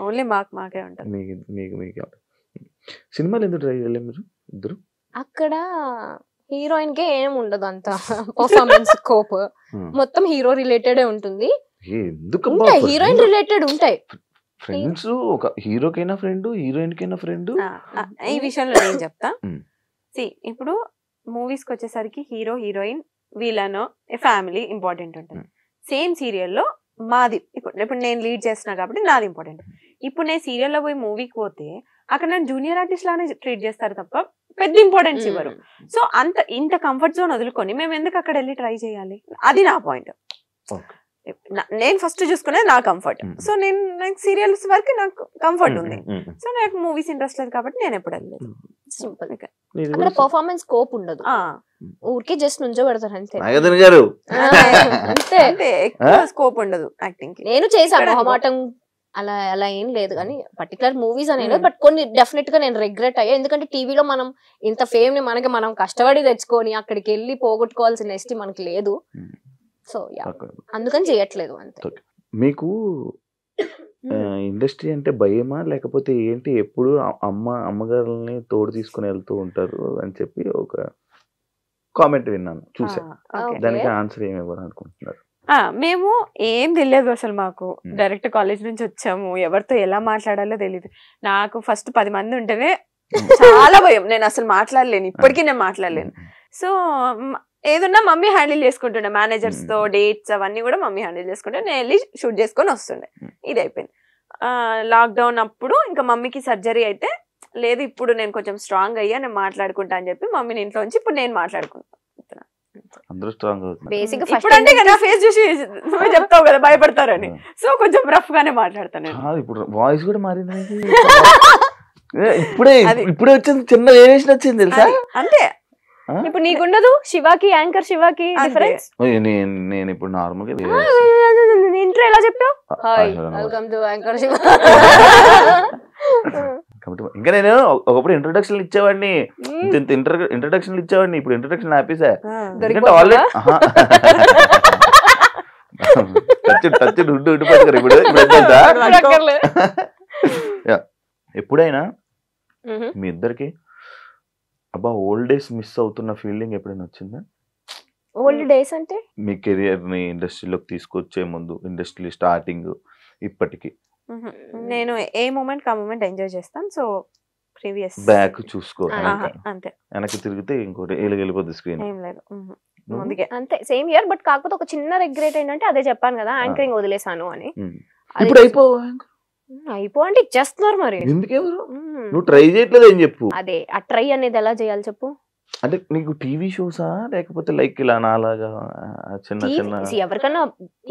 ఓన్లీ మాకే ఉంటుంది. మీకు సినిమాలు ఎందుకు ట్రై చేయలేదు మీరు ఇద్దరు? అక్కడ హీరోయిన్ కే ఏం ఉండదు అంత పర్ఫార్మెన్స్ స్కోప్, మొత్తం హీరో రిలేటెడ్ ఉంటుంది. హీరోయిన్ రిలేటెడ్ ఉంటాయి. ఫ్రెండ్స్ ఒక హీరోకైనా ఫ్రెండ్, హీరోయిన్ కైనా ఫ్రెండ్. ఈ విషయంలో నేను చెప్తా. ఇప్పుడు మూవీస్ కి వచ్చేసరికి hero, heroine, villain, family important ఉంటుంది. సేమ్ సీరియల్లో మాది ఇప్పుడు నేను లీడ్ చేస్తున్నా కాబట్టి నాది ఇంపార్టెంట్. ఇప్పుడు నేను సీరియల్లో పోయి మూవీకి పోతే అక్కడ నేను జూనియర్ ఆర్టిస్ట్ లానే ట్రీట్ చేస్తారు తప్ప పెద్ద ఇంపార్టెన్స్ ఇవ్వరు. సో ఇంత కంఫర్ట్ జోన్ వదులుకొని మేము ఎందుకు అక్కడ వెళ్ళి ట్రై చేయాలి? అది నా పాయింట్. నేను ఫస్ట్ చూసుకునేది నా కంఫర్ట్. సో నాకు సీరియల్స్ వరకు నాకు కంఫర్ట్ ఉంది. సో నాకు మూవీస్ ఇంట్రెస్ట్ లేదు కాబట్టి నేను ఎప్పుడు వెళ్ళలేదు. సింపుల్. అక్కడ పర్ఫార్మెన్స్ స్కోప్ ఉండదు, ఊరికే జస్ట్ నుంచో పెడతారు అంతే. అంతే, ఎక్కువ స్కోప్ ఉండదు యాక్టింగ్ కి. నేను చేశాను మొహమాటం, అలా ఏం లేదు కానీ పర్టికులర్ మూవీస్ అనేది. బట్ కొన్ని డెఫినెట్ గా నేను రిగ్రెట్ అయ్యా. ఎందుకంటే టీవీలో మనం ఇంత ఫేమ్ ని మనం కష్టపడి తెచ్చుకొని అక్కడికి వెళ్ళి పోగొట్టుకోవాల్సిన ఎస్టీ మనకి లేదు. సో అందుకని చేయట్లేదు అంతే. మీకు ఇండస్ట్రీ అంటే భయమా లేకపోతే ఏంటి? ఎప్పుడు అమ్మగారిని తోడు తీసుకుని వెళ్తూ ఉంటారు అని చెప్పి ఒక కామెంట్ విన్నాను, చూసా. ఓకే. దానికి ఆన్సర్ ఏమి ఇవ్వాలి అనుకుంటున్నారు? మేము ఏం తెలియదు అసలు, మాకు డైరెక్ట్ కాలేజ్ నుంచి వచ్చాము, ఎవరితో ఎలా మాట్లాడాలో తెలియదు. నాకు ఫస్ట్ 10 మంది ఉంటేనే చాలా భయం, నేను అసలు మాట్లాడలేను, ఇప్పటికీ నేను మాట్లాడలేను. సో ఏదన్నా మమ్మీ హ్యాండిల్ చేసుకుంటుండే, మేనేజర్స్ తో డేట్స్ అవన్నీ కూడా మమ్మీ హ్యాండిల్ చేసుకుంటే నేను వెళ్ళి షూట్ చేసుకొని వస్తుండే. ఇది అయిపోయింది. లాక్డౌన్ అప్పుడు ఇంకా మమ్మీకి సర్జరీ అయితే, లేదు ఇప్పుడు నేను కొంచెం స్ట్రాంగ్ అయ్యా, నేను మాట్లాడుకుంటా అని చెప్పి మమ్మీని ఇంట్లో ఉంచి ఇప్పుడు నేను మాట్లాడుకుంటున్నా. అందరూ స్ట్రాంగ్ అవుతున్నారు. బేసిక్ ఇప్పుడు అంటే నా ఫేస్ చూసి నువ్వు చెప్తావు కదా భయపడతారని, సో కొంచెం రఫ్ గానే మాట్లాడతాను. ఇప్పుడు వాయిస్ కూడా మారింది. ఇప్పుడే వచ్చింది, చిన్న వేరియేషన్ వచ్చింది తెలుసా? అంతే. ఇప్పుడు నీకుండదు శివాకి, యాంకర్ శివాకి డిఫరెన్స్. నేను ఇప్పుడు నార్మల్ గా ఇంట్రో ఎలా చెప్పావు? Hi welcome to anchor Shiva. ఇంకా నేను ఒకప్పుడు ఇంట్రొడక్షన్ ఇచ్చేవాడిని, ఇంట్రొడక్షన్ ఇచ్చేవాడిని, ఇప్పుడు ఇంట్రొడక్షన్ ఆపేసా. ఎందుకంటే ఆల్రెడీ ఇప్పుడు ఎప్పుడైనా మీ ఇద్దరికి అబ్బా ఓల్డ్ డేస్ మిస్ అవుతున్న ఫీలింగ్ ఎప్పుడైనా వచ్చిందా? ఓల్డ్ డేస్ అంటే మీ కెరియర్ ని ఇండస్ట్రీలోకి తీసుకొచ్చే ముందు, ఇండస్ట్రీ స్టార్టింగ్ ఇప్పటికి? నేను ఏ మూమెంట్ ఆ మూమెంట్ ఎంజాయ్ చేస్తాను. సో ప్రీవియస్ బ్యాక్ చూసుకో, అంతే. వెనక్కి తిరిగితే ఇంకోటి వెళ్ళిపోద్ది స్క్రీన్. ఏం లేదు అంతే, సేమ్ ఇయర్. బట్ కాకపోతే ఒక చిన్న రిగ్రెట్ ఏంటంటే అదే చెప్పాను కదా, యాంకరింగ్ వదిలేసాను అని. ఇప్పుడు అయిపో అంటే ఇచ్చేస్తున్నారు మరి. ఎందుకెవరు నువ్వు ట్రై చేయట్లేదు అని చెప్పు. అదే ఆ ట్రై అనేది ఎలా చేయాలి చెప్పు. అంటే నీకు టీవీ షోసా లేకపోతే లైక్ ఇలా నాలాగా చిన్న చిన్న? ఎవరికన్నా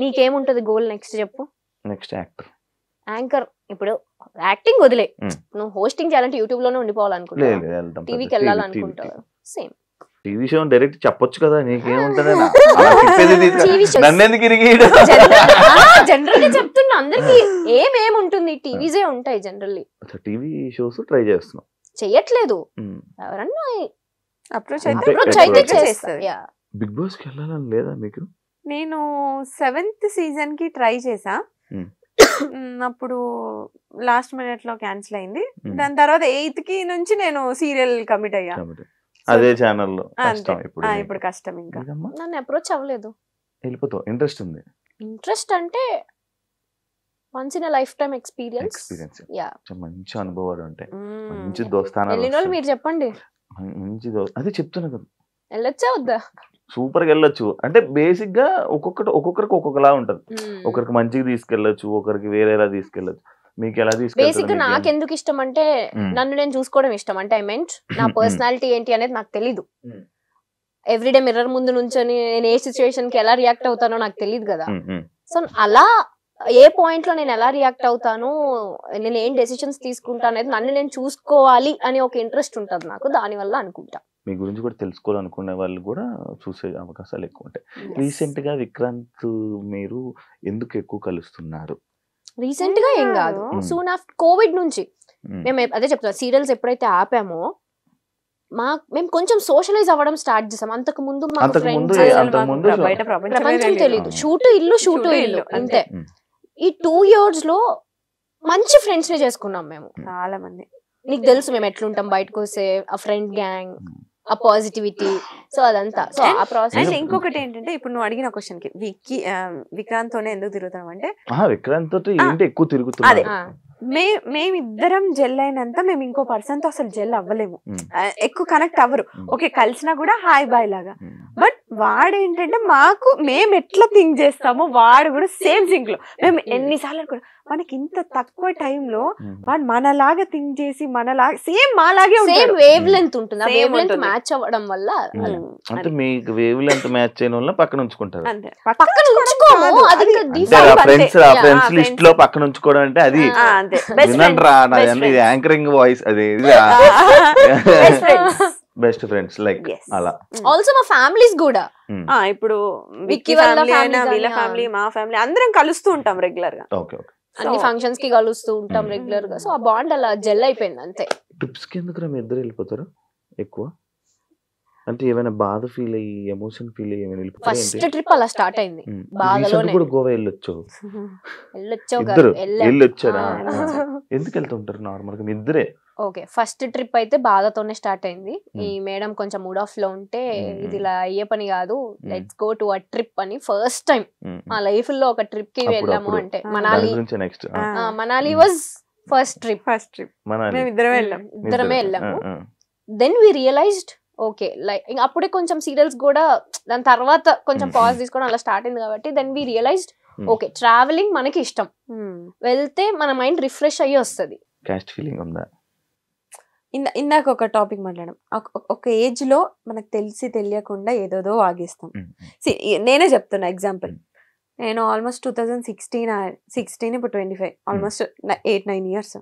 నీకేముంటది గోల్ నెక్స్ట్ చెప్పు. Next anchor. ఇప్పుడు యాక్టింగ్ వదిలే, నువ్వు హోస్టింగ్ చేయాలంటే యూట్యూబ్ లోనే ఉండిపోవాలనుకుంటావు, టీవీకి వెళ్ళాలనుకుంటావు. సేమ్ టీవీ షో డైరెక్ట్ చెప్పొచ్చు కదా, నీకేముంటది? నన్నెందుకు జనరల్ గా చెప్తున్నా, అందరికి ఏమేముంటుంది, టీవీసే ఉంటాయి జనరల్లీ. టీవీ షోస్ ట్రై చేస్తున్నావు? చెయ్యట్లేదు, ఎవరన్నా అప్రోచ్ అయితే చేస్తారు. బిగ్ బాస్ కి వెళ్ళాలని లేదా మీకు? నేను 7th సీజన్ కి ట్రై చేసా, అప్పుడు లాస్ట్ మినిట్ లో క్యాన్సిల్ అయింది. దాని తర్వాత 8th కి నుంచి నేను సీరియల్ కమిట్ అయ్యా. అదే ఛానల్ లో ఇప్పుడు కష్టం. ఇంకా నన్ను అప్రోచ్ అవ్వలేదు. వెళ్ళిపోతావు? ఇంట్రెస్ట్ ఉంది? ఇంట్రెస్ట్ అంటే once in life time experience. మంచి అనుభవాలు ఉంటాయి, మంచి దోస్తానాలు. మీరు చెప్పండి. మంచి అదే చెప్తున్నా కదా, వెళ్ళొచ్చా వద్దా? సూపర్ గా వెళ్ళొచ్చు. అంటే బేసిక్ గా ఒక్కొక్కరికి ఒక్కొక్కలా ఉంటది. ఒకరికి మంచిగా తీసుకెళ్లొచ్చు, ఒకరికి వేరేలా తీసుకెళ్లొచ్చు. మీకు ఎలా తీసుకెళ్తారు? బేసిక్ గా నాకు ఎందుకు ఇష్టం అంటే నన్ను నేను చూసుకోవడం ఇష్టం. అంటే ఐ మెంట్ నా పర్సనాలిటీ ఏంటి అనేది నాకు తెలీదు. ఎవ్రీడే మిర్రర్ ముందు నుంచొని నేను ఏ సిచ్యువేషన్ కి ఎలా రియాక్ట్ అవుతానో నాకు తెలియదు కదా. సో అలా ఏ పాయింట్ లో నేను ఎలా రియాక్ట్ అవుతాను, నేను ఏం డెసిషన్స్ తీసుకుంటా అనేది నన్ను నేను చూసుకోవాలి అని ఒక ఇంట్రెస్ట్ ఉంటుంది నాకు. దాని వల్ల అనుకుంటా మీ గురించి కూడా తెలుసుకోవాలనుకునే వాళ్ళు కూడా చూసే అవకాశాలు ఎక్కువ ఉంటాయి. రీసెంట్ గా విక్రాంత్ మీరు ఎందుకు ఎక్కువ కలుస్తున్నారు? రీసెంట్ గా ఏం కాదు, సూన్ ఆఫ్టర్ కోవిడ్ నుంచి మేము అదే చెప్తాం, సీరియల్స్ ఎప్పుడైతే ఆపామో మేము కొంచెం సోషలైజ్ అవ్వడం స్టార్ట్ చేసాం. అంతకు ముందు ప్రపంచం తెలియదు, షూటు ఇల్లు అంతే. ఈ 2 years లో మంచి ఫ్రెండ్స్ ని చేసుకున్నాం మేము, చాలా మంది. నీకు తెలుసు మేము ఎట్లుంటాం బయటకు వస్తే, ఆ ఫ్రెండ్ గ్యాంగ్, ఆ పాజిటివిటీ, సో అదంతా. సో ఆ ప్రాసెస్. ఇంకొకటి ఏంటంటే ఇప్పుడు నువ్వు అడిగిన క్వశ్చన్ కి విక్రాంత్ తోనే ఎందుకు తిరుగుతాం అంటే, విక్రాంత్ తోటి ఏంటి ఎక్కువ తిరుగుతుంది. మేమిద్దరం జెల్ అయినంత మేము ఇంకో పర్సన్ తో అసలు జెల్ అవ్వలేము, ఎక్కువ కనెక్ట్ అవ్వరు. ఓకే కలిసినా కూడా హాయ్ బాయ్ లాగా. బట్ వాడు ఏంటంటే మాకు మేము ఎట్లా థింక్ చేస్తామో వాడు కూడా సేమ్ థింక్ లో. మేము ఎన్నిసార్లు అనుకున్నాం మనకి ఇంత తక్కువ టైంలో వాడు మనలాగా థింక్ చేసి మనలాగా సేమ్ మాలాగే సేమ్ వేవ్ లెంత్ ఉంటుంది. ఆ వేవ్ లెంత్ మ్యాచ్ అవ్వడం వల్ల అంటే మీకు వేవ్ లెంత్ మ్యాచ్ చేయడం వల్ల పక్కన ఉంచుకుంటారు. పక్కన ఉంచుకోము, అది ఫ్రెండ్స్ లిస్ట్ లో పక్కన ఉంచుకోవడం అంటే అది యాంకరింగ్ వాయిస్, అది బెస్ట్ ఫ్రెండ్స్ లైక్ అలా. ఆల్సో మా ఫ్యామిలీస్ కూడా ఇప్పుడు విక్కీ ఫ్యామిలీ అయినా వీళ్ళ ఫ్యామిలీ మా ఫ్యామిలీ అందరం కలుస్తూ ఉంటాం రెగ్యులర్ గా. అన్ని ఫంక్షన్స్ కి కలుస్తూ ఉంటాం రెగ్యులర్ గా. సో ఆ బాండ్ అలా జెల్ అయిపోయింది అంతే. ట్రిప్స్ కి ఎందుకు మీ ఇద్దరు వెళ్ళిపోతారు ఎక్కువ? అంటే ఏమైనా బాధ ఫీల్ అయ్యి ఎమోషన్ ఫీల్ అయ్యి ఏమైనా ఫస్ట్ ట్రిప్ అలా స్టార్ట్ అయింది. బాధలోనే కూడా గోవా వెళ్ళొచ్చావు వెళ్ళొచ్చావు ఇద్దరు వెళ్ళాం. వెళ్ళొచ్చారా ఎందుకు వెళ్తుంటారు నార్మల్ గా మీ ఇద్దరే ఓకే ఫస్ట్ ట్రిప్ అయితే బాధతోనే స్టార్ట్ అయింది. ఈ మేడం కొంచెం మూడ్ ఆఫ్ లో ఉంటే ఇది ఇలా అయ్యే పని కాదు, let's go to a trip అని ఫస్ట్ టైం మా లైఫ్ లో ఒక ట్రిప్ కి వెళ్ళాము. అంటే Manali, next Manali was first trip. ఇద్దరమే వెళ్ళాము. Then we realised okay like అప్పుడే కొంచెం సీరియల్స్ కూడా దాని తర్వాత కొంచెం పాజ్ తీసుకోవడం అలా స్టార్ట్ అయింది కాబట్టి then we realised okay travelling మనకి ఇష్టం, వెళ్తే మన మైండ్ రిఫ్రెష్ అయ్యి వస్తుంది. కాస్ట్ ఫీలింగ్ ఉందా? ఇందాక ఒక టాపిక్ మాట్లాడడం, ఒక ఏజ్ లో మనకు తెలిసి తెలియకుండా ఏదోదో వాగేస్తాం. నేనే చెప్తున్నా ఎగ్జాంపుల్, నేను ఆల్మోస్ట్ 2016 ఇప్పుడు 25 ఆల్మోస్ట్ 8-9 ఇయర్స్.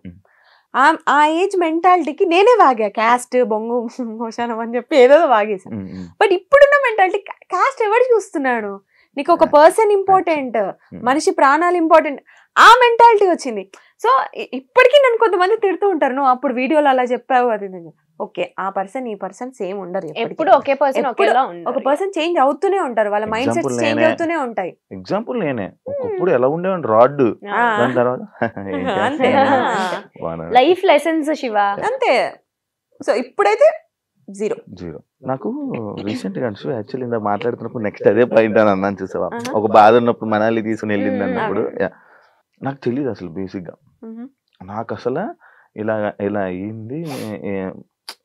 ఆ ఏజ్ మెంటాలిటీకి నేనే వాగా, క్యాస్ట్ బొంగు మోషానం అని చెప్పి ఏదో వాగేసాను. బట్ ఇప్పుడున్న మెంటాలిటీ క్యాస్ట్ ఎవరు చూస్తున్నాడు, నీకు ఒక పర్సన్ ఇంపార్టెంట్, మనిషి ప్రాణాలు ఇంపార్టెంట్, ఆ మెంటాలిటీ వచ్చింది. సో ఇప్పటికీ నన్ను కొంతమంది తిడుతూ ఉంటారు, నువ్వు అప్పుడు వీడియోలో అలా చెప్పావు అది. ఓకే ఆ పర్సన్ ఈ పర్సన్ సేమ్ ఉండరు, ఎప్పుడు ఒకే పర్సన్ ఒక పర్సన్ చేంజ్ అవుతూనే ఉంటారు, వాళ్ళ మైండ్ సెట్ చేంజ్ అవుతూనే ఉంటాయి. ఎగ్జాంపుల్ నేనే ఒకప్పుడు ఎలా ఉండేవాడిని రాడ్, దాని తర్వాత లైఫ్ లెసన్స్ శివ అంతే. సో ఇప్పుడైతే జీరో. నాకు రీసెంట్ గా యాక్చువల్లీ ఇందాక మాట్లాడుతున్నప్పుడు నెక్స్ట్ అదే పాయింట్ అని అన్నాను చూసావా, ఒక బాధ ఉన్నప్పుడు మనాలి తీసుకుని వెళ్ళింది అన్నప్పుడు నాకు తెలియదు అసలు బేసిక్ గా, నాకు అసలు ఇలా అయ్యింది,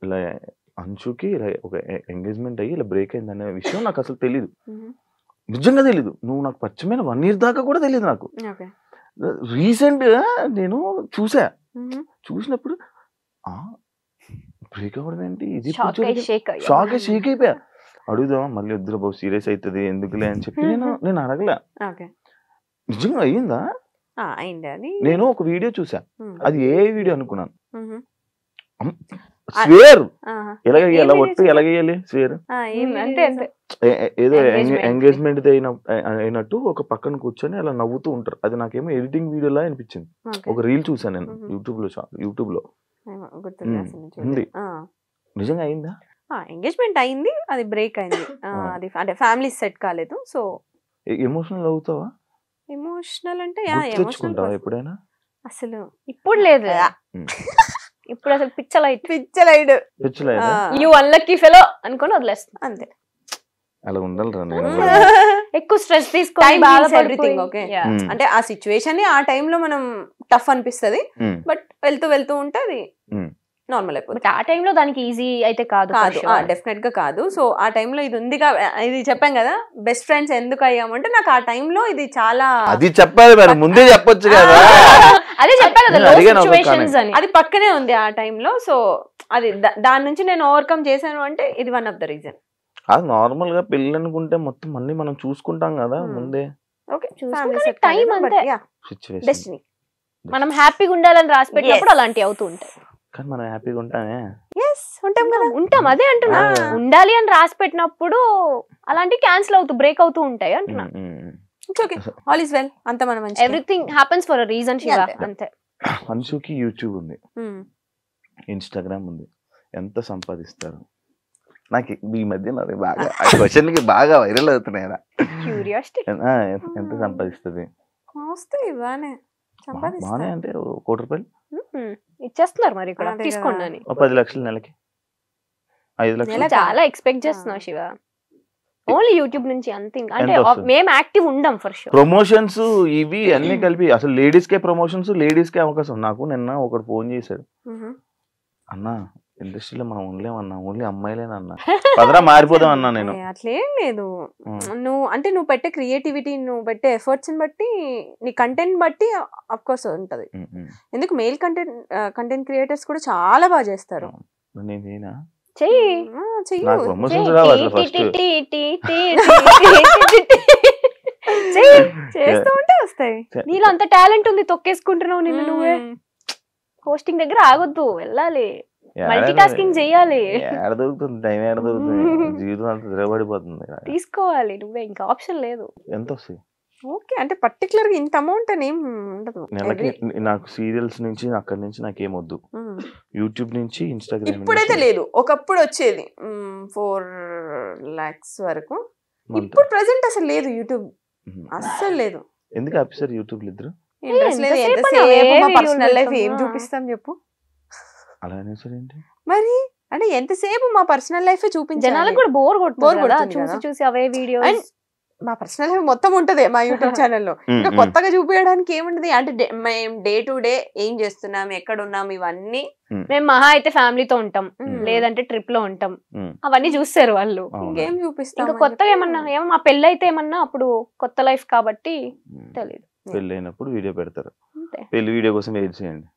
ఇలా అంచుకి ఇలా ఒక ఎంగేజ్మెంట్ అయ్యి ఇలా బ్రేక్ అయింది అనే విషయం నాకు అసలు తెలీదు, నిజంగా తెలీదు. నువ్వు నాకు పరిచయమైన 1 year దాకా కూడా తెలియదు నాకు. రీసెంట్ గా నేను చూసినప్పుడు బ్రేక్ అవ్వడం ఏంటి, ఇది షాక్ అయిపోయా. అడుగుదామా మళ్ళీ వద్దురా బాబు సీరియస్ అవుతుంది ఎందుకులే అని చెప్పి నేను అడగలే. నిజంగా అయ్యిందా? నేను ఒక వీడియో చూసా, అది ఏ వీడియో అనుకున్నాను, స్వేర్ ఎలాగేయాలి ఒట్టు ఎలాగేయాలి స్వేర్ ఏదో ఎంగేజ్మెంట్ అయినట్టు ఒక పక్కన కూర్చొని అలా నవ్వుతూ ఉంటారు. అది నాకేమో ఎడిటింగ్ వీడియోలా అనిపించింది. ఒక రీల్ చూసాను నేను యూట్యూబ్ లో ఉంది. నిజంగా అయిందా? ఎంగేజ్మెంట్ అయింది, అది బ్రేక్ అయింది, అది అంటే ఫ్యామిలీ సెట్ కాలేదు. సో ఎమోషనల్ అవుతావా? ఎమోషనల్ అంటే ఎప్పుడైనా? అసలు ఇప్పుడు లేదు, ఇప్పుడు అసలు పిచ్చలైడ్ యు అన్లక్కీ ఫెలో అనుకొని వదిలేస్తాం అంతే. అలా ఉండాలిరా, ఎక్కువ స్ట్రెస్ తీసుకొని ఎవ్రీథింగ్ ఓకే. అంటే ఆ సిచ్యువేషన్ ఆ టైంలో మనం టఫ్ అనిపిస్తుంది, బట్ వెళ్తూ ఉంటే అది నార్మల్ అయిపోతుంది. ఆ టైంలో దానికి ఈజీ అయితే కాదు, డెఫినెట్ గా కాదు. సో ఆ టైంలో ఇది ఉంది, ఇది చెప్పాం కదా బెస్ట్ ఫ్రెండ్స్ ఎందుకు అయ్యామంటే నాకు ఆ టైంలో ఇది చాలా అది చెప్పాలి మరి ముందే చెప్పొచ్చు కదా, అదే చెప్పాను అది పక్కనే ఉంది ఆ టైంలో. సో అది దాని నుంచి నేను ఓవర్కమ్ చేశాను అంటే ఇది వన్ ఆఫ్ ద రీజన్. అది నార్మల్ గా పెళ్ళి అనుకుంటే మొత్తం అన్ని మనం చూసుకుంటాం కదా ముందే. టైం అంతే, డెస్టినీ. మనం హ్యాపీగా ఉండాలని రాసి పెట్టినప్పుడు అలాంటివి అవుతూ ఉంటాయి. కానీ మనం హ్యాపీగా ఉంటామే, ఉంటాం అదే అంటున్నా. ఉండాలి అని రాసి పెట్టినప్పుడు అలాంటివి క్యాన్సిల్ అవుతూ బ్రేక్ అవుతూ ఉంటాయి అంటున్నా. ఆల్ ఇస్ వెల్, అంత మనం everything happens for a reason Shiva అంతే. అన్షుకి యూట్యూబ్ ఉంది, ఇన్స్టాగ్రామ్ ఉంది, ఎంత సంపాదిస్తారు? నాకు ఈ మధ్య బాగా క్వశ్చన్ కి బాగా వైరల్ అవుతున్నాయి. ఎంత సంపాదిస్తుంది? బానే అంటే 1 కోటి రూపాయలు ఇచ్చేస్తున్నారు మరి ఇక్కడ తీసుకోండి. 10 లక్షలు నెలకి, 5 లక్షలు చాలా ఎక్స్పెక్ట్ చేస్తున్నావు శివ. ఓన్లీ యూట్యూబ్ నుంచి అంతే, అంటే మేము యాక్టివ్ ఉండం ఫర్ షూర్. ప్రమోషన్స్ ఇవి అన్ని కలిపి అసలు లేడీస్ కే ప్రమోషన్స్, లేడీస్ కే అవకాశం. నాకు నిన్న ఒకడు ఫోన్ చేశాడు, అన్నా ఇండస్ట్రీలో మనం ఉండలేమన్నా, ఓన్లీ అమ్మాయిలేనన్నా, పదరా మారిపోదాం అన్నా. నేను అట్లేం లేదు, నువ్వు పెట్టే క్రియేటివిటీ, నువ్వు పెట్టే ఎఫర్ట్స్ బట్టి, నీ కంటెంట్ బట్టి అఫ్ కోర్స్ ఉంటది. ఎందుకు మెయిల్ కంటెంట్ క్రియేటర్స్ కూడా చాలా బాగా చేస్తారు. చేస్తూ ఉంటే వస్తాయి. నీలో అంత టాలెంట్ ఉంది, తొక్కేసుకుంటున్నావు నిన్ను నువ్వే. హోస్టింగ్ దగ్గర ఆగొద్దు, వెళ్ళాలి, మల్టీ టాస్కింగ్ చేయాలి. దొరుకుతుంది టైం, దొరుకుతుంది, జీవితం అంతా తిరగబడిపోతుంది. తీసుకోవాలి నువ్వే, ఇంకా ఆప్షన్ లేదు. ఎంత వస్తాయి? ఓకే, అంటే పర్టికులర్ గా ఇంత అమౌంట్ అని ఏం ఉండదు. నెలకి నాకు సీరియల్స్ నుంచి అక్కడి నుంచి నాకేమొద్దు, యూట్యూబ్ నుంచి ఇన్స్టాగ్రామ్. ఇప్పుడైతే లేదు, ఒకప్పుడు వచ్చేది 4 lakhs వరకు. ఇప్పుడు ప్రెసెంట్ అసలు లేదు యూట్యూబ్, అస్సలు లేదు. ఎందుకు ఆఫీసర్ యూట్యూబ్ ఇద్దరు? ఇంట్రెస్ట్ లేదు. ఎంతసేపు మా పర్సనల్ లైఫ్ ఏం చూపిస్తాం చెప్పు? అలా అనేసరేంటి మరి, అంటే ఎంతసేపు మా పర్సనల్ లైఫ్ చూపించాలి? జనాలకు కూడా బోర్ కొడుతుంది చూసి చూసి అవే వీడియోస్. మా పర్సనల్ లైఫ్ మొత్తం ఉంటది మా యూట్యూబ్ ఛానల్లో. ఇంకా కొత్తగా చూపించడానికి ఏముంటది? అంటే మేము డే టు డే ఏం చేస్తున్నాం, ఎక్కడ ఉన్నాం, ఇవన్నీ. మేము మహా అయితే ఫ్యామిలీతో ఉంటాం, లేదంటే ట్రిప్ లో ఉంటాం, అవన్నీ చూస్తారు వాళ్ళు. ఇంకేం చూపిస్తాం? ఇంకా కొత్తగా ఏమన్నా మా పెళ్ళి అయితే ఏమన్నా అప్పుడు కొత్త లైఫ్ కాబట్టి తెలియదు. పెళ్ళి అయినప్పుడు వీడియో పెడతారు, పెళ్లి వీడియో కోసం వెయిట్ చేయండి.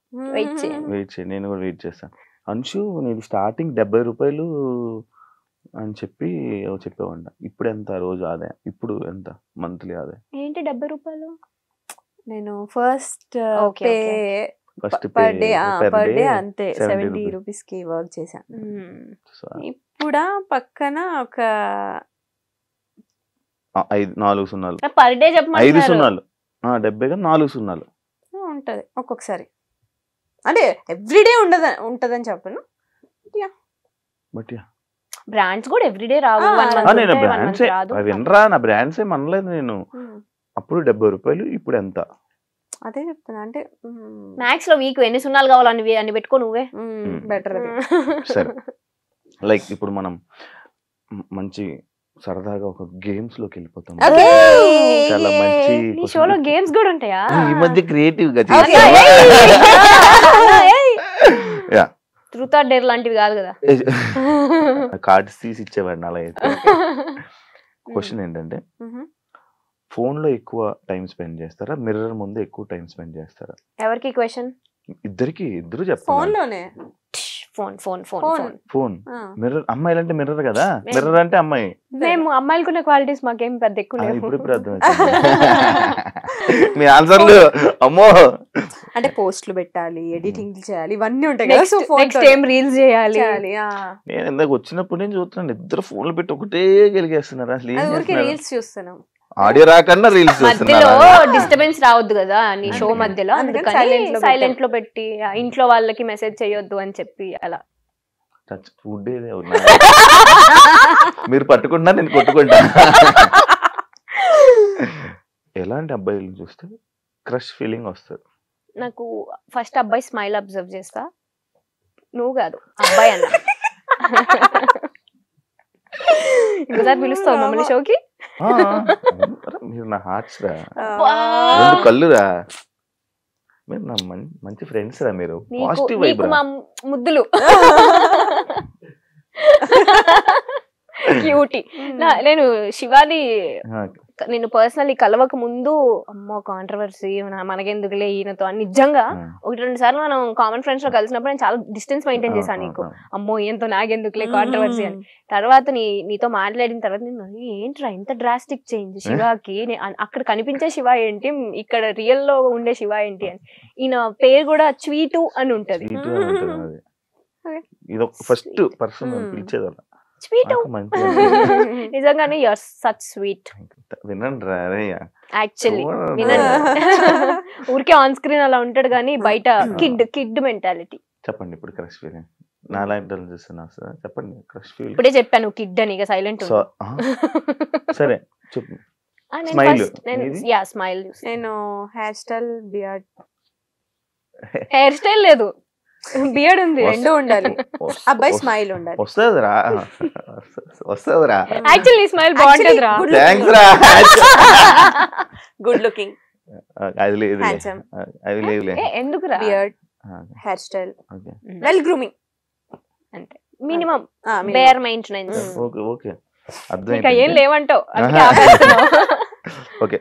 నేను కూడా వెయిట్ చేస్తాను. అంశు నేను స్టార్టింగ్ 70 రూపాయలు అని చెప్పి చెప్పేవాడి. ఇప్పుడు ఎంత రోజు ఆదాయం, ఇప్పుడు ఎంత మంత్లీ ఆదాయం? ఏంటి 70 రూపాయలు? నేను ఫస్ట్ పర్ డే అంతే 70 రూపీస్ కి వర్క్ చేశాను. ఇప్పుడు పక్కన ఒక 4 సున్నాలు పర్ డే చెప్పమంటారు. 5 సున్నాలు 70 గా 4 సున్నాలు ఉంటది ఒక్కొక్కసారి. అంటే ఎవ్రీడే ఉంటదని చెప్పను, బట్ బ్రాండ్స్ కూడా ఎవ్రీడే రావు. వినరా, నా బ్రాండ్స్ ఏం అనలేదు నేను. అప్పుడు 70 రూపాయలు, ఇప్పుడు ఎంత? అదే చెప్తున్నా. అంటే మ్యాక్స్ లో వీక్ ఎన్ని సున్నాలు కావాలని అన్ని పెట్టుకో నువ్వే బెటర్. సరే, లైక్ ఇప్పుడు మనం మంచి సరదాగా ఒక గేమ్స్ లోకి వెళ్ళిపోతాం. చాలా మంచి షోలో గేమ్స్ కూడా ఉంటాయా? ఈ మధ్య క్రియేటివ్ గా ట్రూత్ ఆర్ డేర్ లాంటివి కాదు కదా, కార్డ్స్ తీసి ఇచ్చేవాడిని. అలా అయితే క్వశ్చన్ ఏంటంటే, ఫోన్ లో ఎక్కువ టైం స్పెండ్ చేస్తారా, మిర్రర్ ముందు ఎక్కువ టైం స్పెండ్ చేస్తారా? ఎవరికి క్వశ్చన్? ఇద్దరు చెప్తారు. ఫోన్ లోనే. ఫోన్ మిర్రర్, అమ్మాయిలు అంటే మిర్రర్ కదా, మిర్రర్ అంటే అమ్మాయి. మేము అమ్మాయిలకున్న క్వాలిటీస్ మాకేం పెద్ద ఎక్కువ లేవు. ఇప్పుడు అర్థం మీ ఆన్సర్లు. అమ్మో, అంటే పోస్టులు పెట్టాలి, ఎడిటింగ్ చేయాలి, ఇవన్నీ ఉంటాయి కదా. సో నెక్స్ట్ టైం రీల్స్ చేయాలి. నేను ఇందాక వచ్చినప్పుడు నేను చూస్తున్నాను, ఇద్దరు ఫోన్లు పెట్టి ఒకటే గెలిగేస్తున్నారు. అసలు రీల్స్ చూస్తున్నాం, ఆడియో రాకుండా రీల్స్ మధ్యలో డిస్టర్బెన్స్ రావద్దు కదా నీ షో మధ్యలో, సైలెంట్ లో పెట్టి ఇంట్లో వాళ్ళకి మెసేజ్ చేయొద్దు అని చెప్పి అలా. ఫుడ్ మీరు పట్టుకుంటున్నా, నేను కొట్టుకుంటా. ఎలాంటి అబ్బాయిలు చూస్తే క్రష్ ఫీలింగ్ వస్తుంది? నాకు ఫస్ట్ అబ్బాయి స్మైల్ అబ్జర్వ్ చేస్తా. నువ్వు కాదు, అబ్బాయి అన్న. ఇంకోసారి పిలుస్తావు మమ్మల్ని షోకి? మీరు నా హార్ట్స్ రా, 2 కళ్ళురా, మీరు నా మంచి ఫ్రెండ్స్ రా, మీరు పాజిటివ్ వైబ్ రా. ముద్దులు క్యూటీ. నేను శివాని నేను పర్సనల్లీ కలవక ముందు అమ్మో కాంట్రవర్సీ మనకెందుకులే ఈయనతో అని నిజంగా 1-2 సార్లు మనం కామన్ ఫ్రెండ్స్ లో కలిసినప్పుడు నేను చాలా డిస్టెన్స్ మెయింటైన్ చేశాను. నీకు అమ్మో ఈయనతో నాకెందుకులే కాంట్రవర్సీ అని. తర్వాత నీతో మాట్లాడిన తర్వాత నేను ఏంట్రా ఇంత డ్రాస్టిక్ చేంజ్ శివాకి, అక్కడ కనిపించే శివ ఏంటి, ఇక్కడ రియల్ లో ఉండే శివ ఏంటి అని. ఈయన పేరు కూడా స్వీటు అని ఉంటది. ఫస్ట్ పర్సన్ పిలిచేదಲ್ಲ స్వీట్, నిజంగానే యు ఆర్ సచ్ స్వీట్. వినండి రా యాక్చువల్లీ వినండి. ఊరికే ఆన్ స్క్రీన్ అలా ఉంటాడు కానీ బయట కిడ్ మెంటాలిటీ. చెప్పండి ఇప్పుడు క్రష్ ఫీలింగ్. నాలాంటి చూస్తున్నా సార్, చెప్పండి క్రష్ ఫీలింగ్. ఇప్పుడే చెప్పాను కిడ్ అని, ఇక సైలెంట్. సరే చెప్పు. స్మైల్. నేను hair style, beard. Hair style లేదు, బియర్డ్ ఉంది, రెండు ఉండాలి. అబ్బాయి స్మైల్ ఉండాలి. వస్తదిరా యాక్చువల్లీ స్మైల్ బాగుంటదిరా. థాంక్స్ రా. గుడ్ లుకింగ్, అది లేదు, హ్యాండ్సమ్. అది లేదు. ఎందుకురా? Beard, hair style, well grooming, అంతే minimum bare maintenance. Okay okay, అర్థం. ఇంకా ఏం లేవంటావు. ఓకే,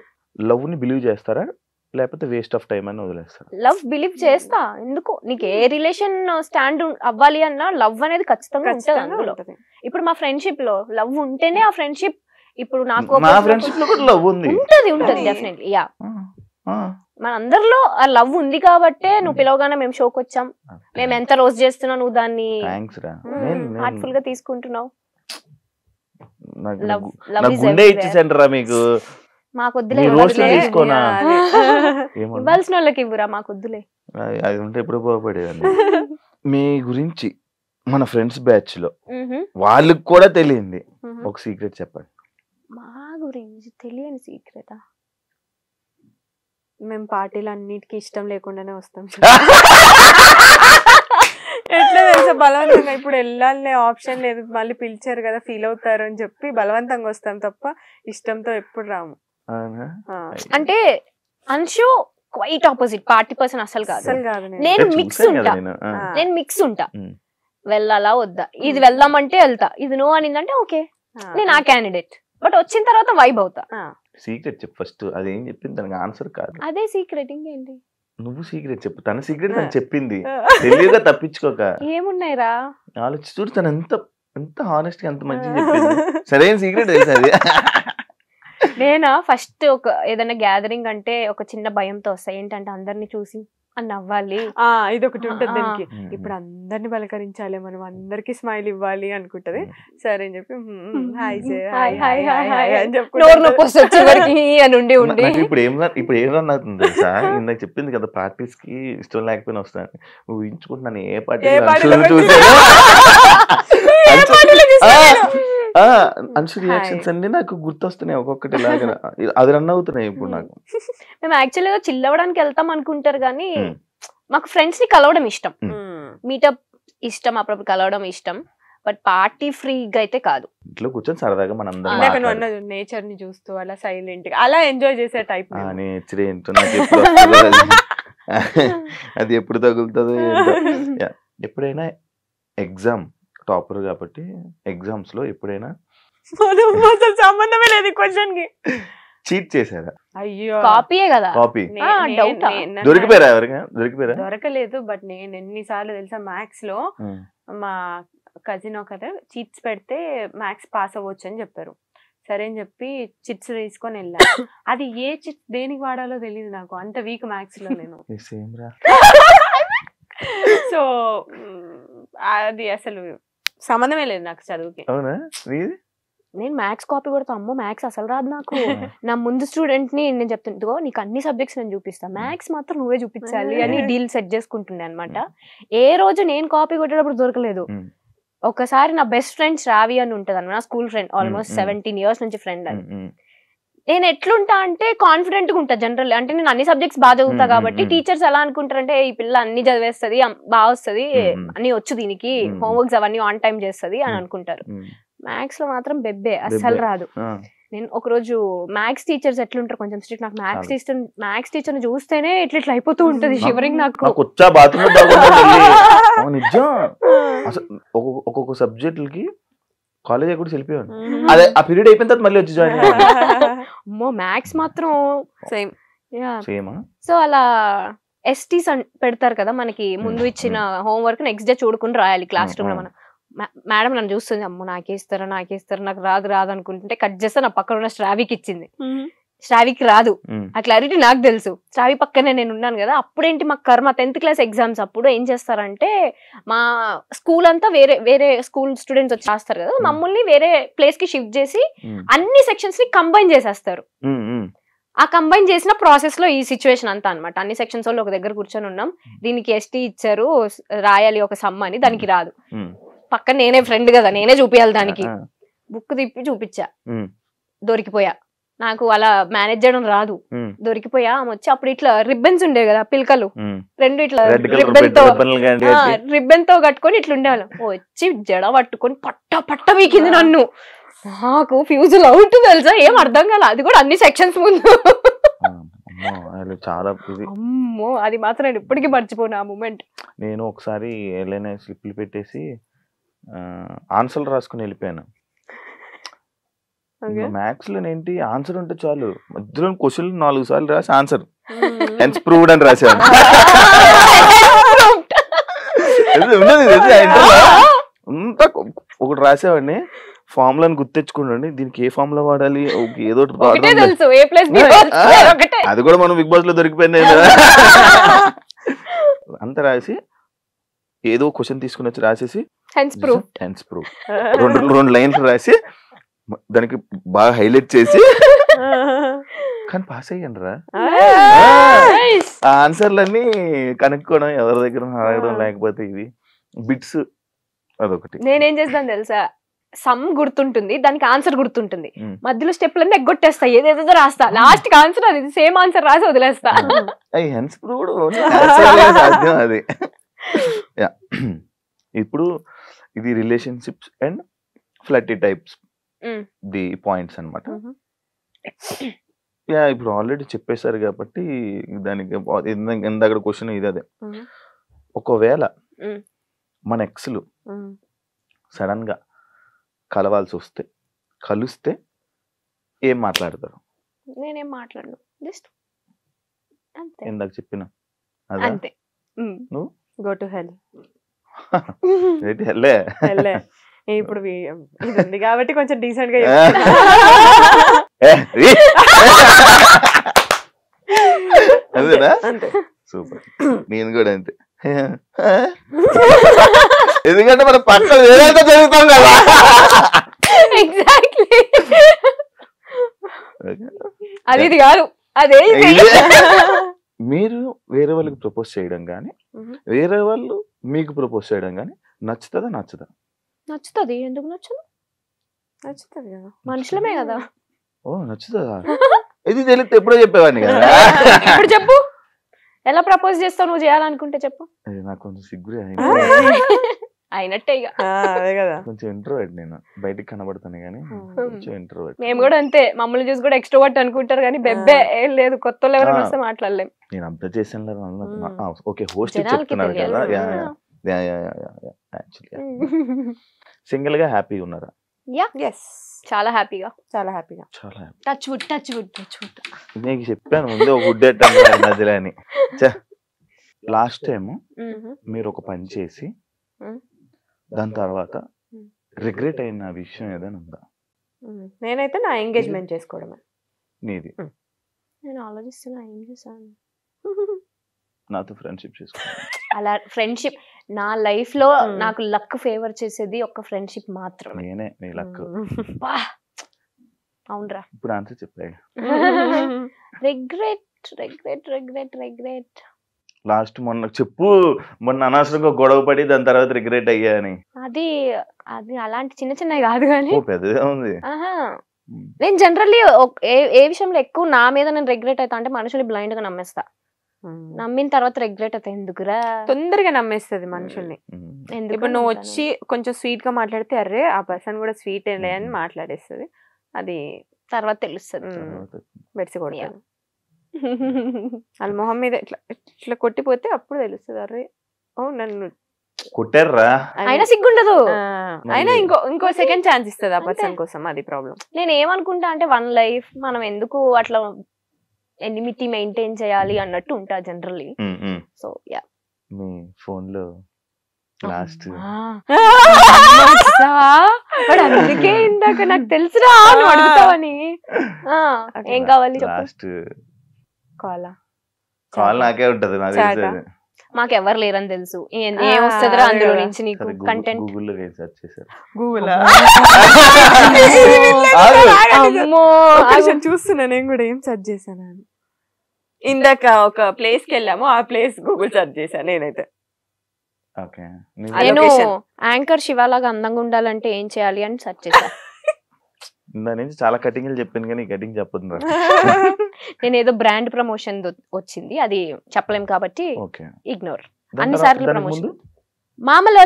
లవ్ ని బిలీవ్ చేస్తారా లేకపోతే వేస్ట్ ఆఫ్ టైం అని వదిలేస్తారా? లవ్ బిలీవ్ చేస్తా. ఎందుకు, నీకు ఏ రిలేషన్ స్టాండ్ అవ్వాలి అన్నా లవ్ అనేది ఖచ్చితంగా ఉంటుంది అందులో. ఇప్పుడు మా ఫ్రెండ్షిప్ లో లవ్ ఉంటేనే ఆ ఫ్రెండ్షిప్. ఇప్పుడు నాకు నా ఫ్రెండ్షిప్ లో కూడా లవ్ ఉంది, ఉంటది డెఫినెట్లీ. యా, మన అందరిలో ఆ లవ్ ఉంది కాబట్టే నువ్వు పిలవగానే మేము షోకి వచ్చాం. మేము ఎంత రోజు చేస్తున్నా నువ్వు దాన్ని హార్ట్ఫుల్ గా తీసుకుంటున్నావు. గుండె ఇచ్చేసంటారా మీకు? మాకు వద్దులే, నీ రోస్టర్ తీసుకోనా? ఏమన్నా ఇవ్వాల్సిన వాళ్ళకి ఇవ్వరా, మాకు వద్దులే. అది ఉంటే ఎప్పుడు పోపడేదాన్ని. మీ గురించి మన ఫ్రెండ్స్ బ్యాచ్ లో వాళ్ళకి కూడా తెలియంది ఒక సీక్రెట్ చెప్పండి. మా గురించి తెలియని సీక్రెటా? మేము పార్టీలు అన్నిటికీ ఇష్టం లేకుండానే వస్తాం. ఎట్లా తెలుసా, బలవంతంగా ఇప్పుడు వెళ్ళాలనే ఆప్షన్ లేదు, మళ్ళీ పిలిచారు కదా ఫీల్ అవుతారు అని చెప్పి బలవంతంగా వస్తాం తప్ప ఇష్టంతో ఎప్పుడు రాము. అంటే Anshu quite opposite, party person అసలు కాదు. అసలు కాదు. నేను మిక్స్ ఉంటా, నేను మిక్స్ ఉంటా. వెళ్ళాలా వద్దా, ఇది వెళ్దామంటే వెళ్తా, ఇది నో అనిందంటే ఓకే, నేను ఆ క్యాండిడేట్. బట్ వచ్చిన తర్వాత వైబ్ అవుతా. సీక్రెట్ చెప్పు ఫస్ట్. అదేం చెప్పింది దానికి ఆన్సర్ కాదు, అదే సీక్రెట్. ఇంకేంటి? నువ్వు సీక్రెట్ చెప్పు. తన సీక్రెట్ తను చెప్పింది, తెలియగా తప్పించుకోక. ఏమున్నాయిరా ఆలోచి చూడు, తను ఎంత హానెస్ట్ గా ఎంత మంచిగా చెప్పింది. సరైన సీక్రెట్ తెలుసు అది. నేనా ఫస్ట్ ఒక ఏదైనా గ్యాదరింగ్ అంటే ఒక చిన్న భయంతో వస్తా. ఏంటంటే అందరిని చూసి అని నవ్వాలి, ఇది ఒకటి ఉంటుంది దానికి. ఇప్పుడు అందరిని పలకరించాలి, మనం అందరికి స్మైల్ ఇవ్వాలి అనుకుంటది. సరే అని చెప్పి నోరు నొప్పి వస్తుంది చివరికి అని ఉండి. ఇప్పుడు ఏం రన్ అవుతుంది తెలుసా? ఇందాక చెప్పింది కదా పార్టీస్ కి ఇష్టం లేకపోయినా వస్తాను. ఊహించుకుంటున్నాను ఏ పార్టీ అన్షు రియాక్షన్స్ అన్ని నాకు గుర్తొస్తున్నాయి ఒక్కొక్కటి లాగా. అది రన్ అవుతున్నాయి ఇప్పుడు నాకు. మేము యాక్చువల్ గా చిల్ అవ్వడానికి వెళ్తాం అనుకుంటారు కానీ మాకు ఫ్రెండ్స్ ని కలవడం ఇష్టం, మీటప్ ఇష్టం, అప్పుడప్పుడు కలవడం ఇష్టం. బట్ పార్టీ ఫ్రీగా అయితే కాదు. ఇంట్లో కూర్చొని సరదాగా మనందరం నేచర్ ని చూస్తూ అలా సైలెంట్ గా అలా ఎంజాయ్ చేసే టైప్. నేచర్ ఏంటో అది ఎప్పుడు తగులుతుందో. ఎప్పుడైనా ఎగ్జామ్ టాపర్ కాబట్టి ఎగ్జామ్స్ లో ఎప్పుడైనా సంబంధమే లేదు క్వశ్చన్ కి చీట్ చేశారా? అయ్యో కాపీయే కదా. కాపీ దొరికిపోయారా? ఎవరిగా దొరికిపోయారా? దొరకలేదు. బట్ నేను ఎన్నిసార్లు తెలుసా మ్యాథ్స్ లో మా కజిన్ ఒకరు చిట్స్ పెడితే మ్యాథ్స్ పాస్ అవ్వచ్చు అని చెప్పారు. సరే అని చెప్పి చిట్స్ తీసుకొని వెళ్ళా. అది ఏ చిట్స్ దేనికి వాడాలో తెలియదు నాకు, అంత వీక్ మ్యాథ్స్ లో నేను. సో అది అసలు సంబంధమే లేదు నాకు చదువుకి. నేను మ్యాథ్స్ కాపీ కొడతా. అమ్మో మ్యాథ్స్ అసలు రాదు నాకు. నా ముందు స్టూడెంట్ ని నేను చెప్తుంటో నీకు అన్ని సబ్జెక్ట్స్ నేను చూపిస్తా, మ్యాథ్స్ మాత్రం నువ్వే చూపించాలి అని డీల్ సెట్ చేసుకుంటుండే అనమాట. ఏ రోజు నేను కాపీ కొట్టేటప్పుడు దొరకలేదు. ఒకసారి నా బెస్ట్ ఫ్రెండ్ శ్రావి అని ఉంటది అన్నమాట, నా స్కూల్ ఫ్రెండ్, ఆల్మోస్ట్ 17 years నుంచి ఫ్రెండ్ అని. నేను ఎట్లుంటా అంటే కాన్ఫిడెంట్ గా ఉంటా జనరల్. అంటే నేను అన్ని సబ్జెక్ట్స్ బాగా చదువుతా కాబట్టి టీచర్స్ ఎలా అనుకుంటారంటే ఈ పిల్ల అన్ని చదివేస్తుంది, బాగా వస్తుంది, అన్ని వచ్చు దీనికి, హోంవర్క్స్ అవన్నీ ఆన్ టైం చేస్తుంది అని అనుకుంటారు. మ్యాథ్స్ లో మాత్రం బెబ్బే, అస్సలు రాదు. నేను ఒక రోజు మ్యాథ్స్ టీచర్స్ ఎట్లుంటారు కొంచెం స్ట్రిక్ట్. నాకు మ్యాథ్స్ టీచర్ ని చూస్తేనే ఇట్లా అయిపోతూ ఉంటది షివరింగ్ నాకు. ఒక్కొక్క సబ్జెక్టులకి కాలేజ్ కూడా వెళ్ళిపోయాను. అదే ఆ పీరియడ్ అయిపోయిన తర్వాత మళ్ళీ వచ్చి జాయిన్ అమ్మో మ్యాథ్స్ మాత్రం సేమ్. సో అలా ఎస్టీస్ పెడతారు కదా మనకి, ముందు ఇచ్చిన హోంవర్క్ నెక్స్ట్ డే చూడుకుని రాయాలి క్లాస్ రూమ్ లో. మనం మేడం నన్ను చూస్తుంది, అమ్మో నాకేస్తారా నాకు రాదు అనుకుంటుంటే కట్ చేస్తే నా పక్కన ఉన్న శ్రావికి ఇచ్చింది. శ్రావికి రాదు, ఆ క్లారిటీ నాకు తెలుసు. శ్రావి పక్కనే నేను ఉన్నాను కదా. అప్పుడేంటి మా కర్మ 10th class ఎగ్జామ్స్ అప్పుడు ఏం చేస్తారంటే మా స్కూల్ అంతా వేరే స్కూల్ స్టూడెంట్స్ వచ్చి చేస్తారు కదా, మమ్మల్ని వేరే ప్లేస్ కి షిఫ్ట్ చేసి అన్ని సెక్షన్స్ ని కంబైన్ చేసేస్తారు. ఆ కంబైన్ చేసిన ప్రాసెస్ లో ఈ సిచ్యువేషన్ అంతా అనమాట. అన్ని సెక్షన్స్ వాళ్ళు ఒక దగ్గర కూర్చొని ఉన్నాం, దీనికి ఎస్టీ ఇచ్చారు రాయాలి ఒక సమ్ అని, దానికి రాదు. పక్కన నేనే ఫ్రెండ్ కదా, నేనే చూపించాలి దానికి. బుక్ తిప్పి చూపించా, దొరికిపోయా. నాకు అలా మేనేజ్ చేయడం రాదు, దొరికిపోయా. వచ్చి అప్పుడు ఇట్లా రిబ్బన్స్ ఉండే కదా పిల్కలు, రెండు ఇట్లా రిబ్బన్ తో కట్టుకొని ఇట్లా ఉండేవాళ్ళం. వచ్చి జడ పట్టుకొని పట్ట వీకింది నన్ను. నాకు ఫ్యూజుల్ అవుట్ తెలుసా, ఏం అర్థం కాల. అది కూడా అన్ని సెక్షన్స్ ముందు. చాలా అమ్మో, అది మాత్రం నేను ఇప్పటికీ మర్చిపోను ఆ మూమెంట్. నేను ఒకసారి ఏదైనా స్లిప్లు పెట్టేసి ఆన్సర్లు రాసుకుని వెళ్ళిపోయాను. మ్యాథ్స్ లో ఏంటి ఆన్సర్ ఉంటే చాలు, మధ్యలో క్వశ్చన్ 4 సార్లు రాసి ఆన్సర్ హెన్స్ ప్రూవ్డ్ అని రాశాను. అంతా ఒకటి రాసేవాడిని, ఫార్ములాని గుర్తెచ్చుకోండి, దీనికి ఏ ఫార్ములా వాడాలి, ఏదో అది కూడా మనం బిగ్ బాస్ లో దొరికిపోయింది. అంత రాసి ఏదో క్వశ్చన్ తీసుకుని వచ్చి రాసేసి 2 లైన్లు రాసి దానికి బాగా హైలైట్ చేసి కానీ పాస్ అయ్యాను రా. ఆ ఆన్సర్లన్నీ కనుక్కోవడం, ఎవరి దగ్గర అడగడం, లేకపోతే ఇవి బిట్స్ అదొకటి. నేనేం చేస్తాను తెలుసా, సమ్ గుర్తుంటుంది, దానికి ఆన్సర్ గుర్తుంటుంది, మధ్యలో స్టెప్లన్నీ ఎగ్గొట్టేస్తా, ఏదేదో రాస్తా, లాస్ట్ కి ఆన్సర్ అది సేమ్ ఆన్సర్ రాసి వదిలేస్తా. సాధ్యం అది. ఇప్పుడు ఇది relationships and flirty types the points అన్నమాట. ఇప్పుడు ఆల్రెడీ చెప్పేశారు కాబట్టి దానికి ఇందాక క్వశ్చన్ ఇది అదే. ఒకవేళ మన ఎక్స్లు సడన్ గా కలవాల్సి వస్తే, కలిస్తే ఏం మాట్లాడతారు? నేనేం మాట్లాడను, జస్ట్ ఇందాక చెప్పిన అంతే. నువ్వు గో టు హెల్. హెల్లే. ఇప్పుడు ఇది ఉంది కాబట్టి కొంచెం డీసెంట్ గా అదేనా? అంతే. సూపర్. నేను కూడా అంతే. ఎందుకంటే మనం పక్కన వేరేంత జరుగుతాం కదా. ఎగ్జాక్ట్లీ. అది ఇది కాదు, అదే మీరు వేరే వాళ్ళకి ప్రపోజ్ చేయడం కానీ, వేరే వాళ్ళు మీకు ప్రపోజ్ చేయడం కానీ నచ్చుతుందా నచ్చదా? నచ్చుతుంది. ఎందుకు నచ్చదు? నచ్చుతుంది కదా, మనుషులమే కదా. ఓ నచ్చుతుందా? ఇది తెలిస్తే ఎప్పుడో చెప్పేవాడిని కదా. ఇప్పుడు చెప్పు, ఎలా ప్రపోజ్ చేస్తావు? నువ్వు చేయాలనుకుంటే చెప్పు. నాకు కొంచెం సిగ్గురే అయినట్టే ఇక. అదే కదా. కొంచెం ఇంట్రోవర్ట్ నేను, బయటికి కనబడతాను కానీ కొంచెం ఇంట్రోవర్ట్. మేము కూడా అంతే, మమ్మల్ని చూసి కూడా ఎక్స్ట్రోవర్ట్ అనుకుంటారు కానీ బెబ్బే ఏం లేదు. కొత్త వాళ్ళు ఎవరైనా వస్తే మాట్లాడలేం. నేను అబ్జర్వ్ చేసాను. ఓకే, హోస్ట్ చెప్తున్నారు కదా. సింగిల్ గా హ్యాపీగా ఉన్నారా? చాలా హ్యాపీగా, చాలా హ్యాపీగా, చాలా happy. Touch wood, touch wood, touch wood. నీకు చెప్పాను ముందే ఒక గుడ్ మధ్యలో అని. లాస్ట్ టైం మీరు ఒక పని చేసి దాని తర్వాత రిగ్రెట్ అయిన విషయం ఏదైనా ఉందా? నేనైతే నా ఎంగేజ్మెంట్ చేసుకోవడమే. నీది? నేను ఆలోచిస్తున్నా ఏం చేశాను. నాతో ఫ్రెండ్షిప్ చేసుకోవాలి. అలా ఫ్రెండ్షిప్ నా లైఫ్ లో నాకు లక్ ఫేవర్ చేసేది ఒక ఫ్రెండ్షిప్ మాత్రమే. నేనే నీ లక్. అవునరా. ఇప్పుడు ఆన్సర్ చెప్పా. Regret, regret, regret, regret. Last మొన్న చెప్పు, మొన్న అనవసరంగా గొడవ పడి దాని తర్వాత రిగ్రెట్ అయ్యా అని. అది అది అలాంటి చిన్న చిన్నవి కాదు కానీ పెద్దదే ఉంది. నేను జనరల్లీ ఏ విషయంలో ఎక్కువ నా మీద నేను రిగ్రెట్ అవుతా అంటే మనుషులు బ్లైండ్ గా నమ్మేస్తా. నమ్మిన తర్వాత రిగ్రెట్ అవుతా. ఎందుకురా? తొందరగా నమ్మేస్తుంది మనుషుల్ని. ఇప్పుడు నువ్వు వచ్చి కొంచెం స్వీట్ గా మాట్లాడితే అరే ఆ పర్సన్ కూడా స్వీట్ లే అని మాట్లాడేస్తుంది. అది తర్వాత తెలుస్తుంది. బెడిసి కొడతాను వాళ్ళ మొహం మీద ఇట్లా ఇట్లా కొట్టిపోతే అప్పుడు తెలుస్తుంది అరే ఓ నన్ను కొట్టారా. అయినా సిగ్గుండదు. అయినా ఇంకో సెకండ్ ఛాన్స్ ఇస్తుంది ఆ పర్సన్ కోసం. అది ప్రాబ్లం. నేను ఏమనుకుంటా అంటే వన్ లైఫ్ మనం ఎందుకు అట్లా ఎనిమిటీ మెయింటైన్ చేయాలి అన్నట్టు ఉంటా జనరల్లీ. So yeah. మీ ఫోన్ లో లాస్ట్ అందుకే ఇందాక నాకు తెలుసురా నువ్వు అడుగుతావని. ఏం కావాలి? లాస్ట్ కాల్ నాకే ఉంటది. నాకు తెలిసేది మాకెవరు లేరని తెలుసు. ఏం వస్తుందిరా అందులో నుంచి నీకు కంటెంట్? గూగుల్లో సెర్చ్ చేశారు. గూగుల్ అమ్మో చూస్తున్నా నేను కూడా ఏం సెర్చ్ చేశాను. ఇందాక ఒక ప్లేస్ కి వెళ్ళాము, ఆ ప్లేస్ గూగుల్ సెర్చ్ చేశాను నేనైతే. నేను యాంకర్ శివాలాగా అందంగా ఉండాలంటే ఏం చేయాలి అని సెర్చ్ చేశాను. దాని నుంచి చాలా కటింగ్లు చెప్పింది కానీ కటింగ్ చెప్పదు. నేను ఏదో బ్రాండ్ ప్రమోషన్ వచ్చింది, అది చెప్పలేం కాబట్టి ఇగ్నోర్. అన్ని సార్లు ప్రమోషన్ మామూలు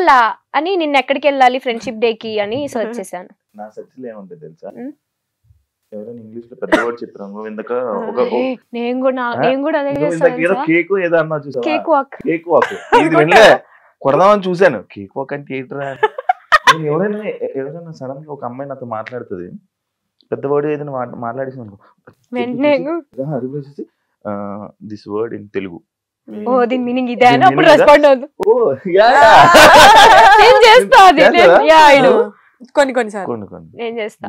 అని నిన్న ఎక్కడికి వెళ్ళాలి ఫ్రెండ్షిప్ డే కి అని సెర్చ్ చేశాను. నా సెర్చ్ లో ఏముంటుంది తెలుసా? ఎవరైనా ఇంగ్లీష్ లో పెద్ద వర్డ్ చెప్పాను. ఇందాక నేను కూడా అదే చేస్తాను. కేక్ ఏదో అన్నా చూసావా? Cake walk. కేక్ వాక్ ఇది వెళ్ళే కొడదామని చూసాను. కేక్ వాక్ అంటే ఏంట్రా? ఎవరైనా సడన్ గా ఒక అమ్మాయి నాతో మాట్లాడుతుంది, పెద్ద వర్డ్ ఏదైనా మాట్లాడేసి దిస్ వర్డ్ ఇన్ తెలుగు. ఓ దీని మీనింగ్ ఇదే అని అప్పుడు రెస్పాండ్ అవుతుంది. కొన్ని నేను చేస్తా.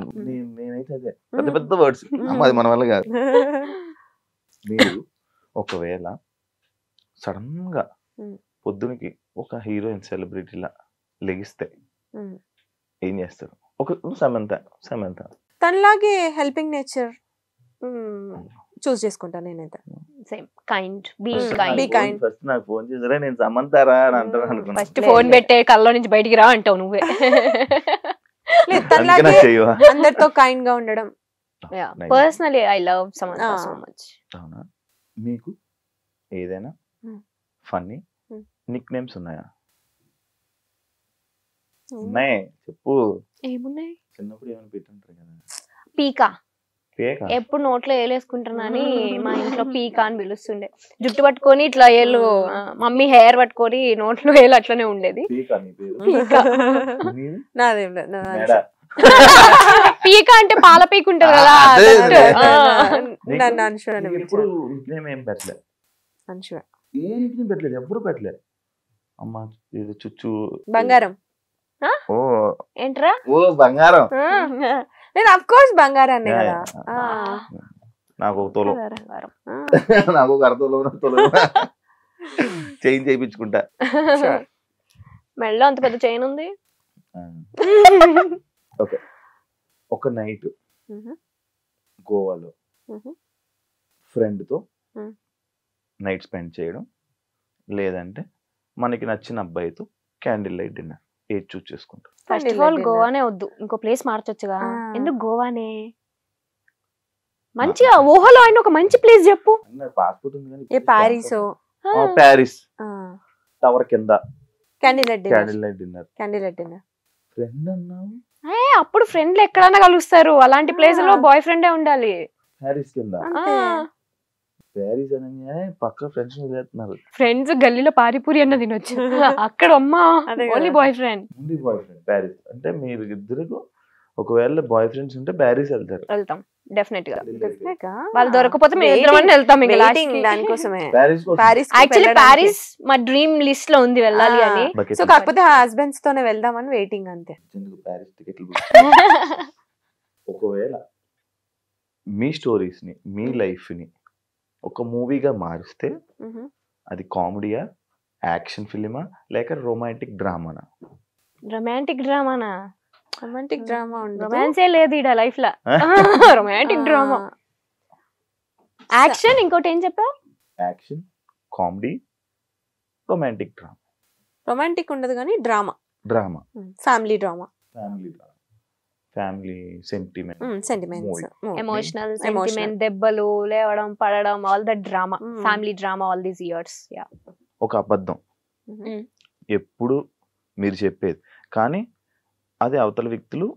నేనైతే అదే పెద్ద పెద్ద వర్డ్స్ అది మన వల్ల కాదు. మీరు ఒకవేళ సడన్ గా పొద్దునకి ఒక హీరోయిన్ సెలబ్రిటీలా లెగిస్తే ఏం చేస్తారు? ఒక సమంత తనలాగే హెల్పింగ్ నేచర్ చూస్ చేసుకుంటాను నేనైతే. Same kind, be Be kind. First నాకు ఫోన్ చేసారా నేను సమంతారా అని అంటాను అనుకున్నా. ఫస్ట్ ఫోన్ పెట్టే కల్లో నుంచి బయటికి రా అంటావు నువ్వే. లేదు తనలాగే అందరితో కైండ్ గా ఉండడం. Personally I love Samantha so much. అవునా, మీకు ఏదైనా ఫన్నీ నిక్ నేమ్స్ ఉన్నాయా? ఉన్నాయి చెప్పు. ఏమున్నాయి? చిన్నప్పుడు ఏమైనా పెట్టుంటారు కదా. పీకా, పేక ఎప్పుడు నోట్లో ఏలేసుకుంటున్నాని మా ఇంట్లో పీకా అని పిలుస్తుండే. జుట్టు పట్టుకొని ఇట్లా ఏళ్ళు, మమ్మీ హెయిర్ పట్టుకొని నోట్లో ఏలు అట్లనే ఉండేది. పీక నీ పేరు? పీకా. నీది? నాదేం లేదు. మేడ. పీకా అంటే పాల పీక ఉంటది కదా. నన్ను అన్షుర్ అని ఎప్పుడు నిక్నేమ్ ఏం పెట్టలేదు. అన్షుర్ ఏ నిక్నేమ్ పెట్టలేదు, ఎప్పుడు పెట్టలేదు. అమ్మ ఇది చుచ్చు బంగారం. ఓ ఏంట్రా? ఓ బంగారం. నేను అఫ్ కోర్స్ బంగారాన్ని కదా. నాకు ఒక తోలు, నాకు ఒక అరతోలు చైన్ చేయించుకుంటా. మెడలో అంత పెద్ద చైన్ ఉంది. ఓకే, ఒక నైట్ గోవాలో ఫ్రెండ్ తో నైట్ స్పెండ్ చేయడం, లేదంటే మనకి నచ్చిన అబ్బాయితో క్యాండిల్ లైట్ డిన్నర్, ఏది చూస్ చేసుకుంటాం? ఫస్ట్ ఆఫ్ ఆల్ గోవానే వద్దు, ఇంకో ప్లేస్ మార్చొచ్చుగా. ఎందుకు గోవానే? మంచిగా ఊహలో అయిన ఒక మంచి ప్లేస్ చెప్పు. పాస్పోర్ట్ ఉంది కానీ. ఏ ప్యారిస్? ప్యారిస్ టవర్ కింద candle light dinner. Candle light dinner. Friend అన్నావు? అప్పుడు ఫ్రెండ్లు ఎక్కడైనా కలుస్తారు, అలాంటి ప్లేస్ లో బాయ్ ఫ్రెండే ఉండాలి. ప్యారిస్ కింద. ప్యారిస్ అనగానే పక్క ఫ్రెండ్స్ వదిలేస్తున్నారు. ఫ్రెండ్స్ గల్లీలో పారిపూరి అన్న తినొచ్చు, అక్కడ అమ్మా only boy friend. Only boy friend. Paris అంటే మీరు ఇద్దరు ఒకవేళ బాయ్ ఫ్రెండ్స్ ఉంటే ప్యారిస్ వెళ్తారు. వెళ్తాం డెఫినెట్ గా. వాళ్ళు దొరకపోతే మేము ఇద్దరం వెళ్తాం. దానికోసమే యాక్చువల్లీ ప్యారిస్ మా డ్రీమ్ లిస్ట్ లో ఉంది వెళ్ళాలి అని. సో కాకపోతే హస్బెండ్స్ తోనే వెళ్దామని వెయిటింగ్ అంతే. ప్యారిస్ టికెట్లు. ఒకవేళ మీ స్టోరీస్ ని, మీ లైఫ్ ని ఒక మూవీగా మారిస్తే అది కామెడీయా, యాక్షన్ ఫిలిమా, లేక రొమాంటిక్ డ్రామానా? రొమాంటిక్ డ్రామానా? రొమాంటిక్ డ్రామా ఉండదు, రొమాన్సే లేదు ఇడ లైఫ్ లా. Romantic drama. యాక్షన్, ఇంకోటి ఏం చెప్పావు? Action, comedy, romantic drama. Romantic ఉండదు కానీ drama. Drama, family drama. Family sentiments, emotional sentiment, దెబ్బలు, లేవడం, పడడం, all the drama, family drama all these years. ఒక అబద్ధం ఎప్పుడు మీరు చెప్పేది కానీ అది అవతల వ్యక్తులు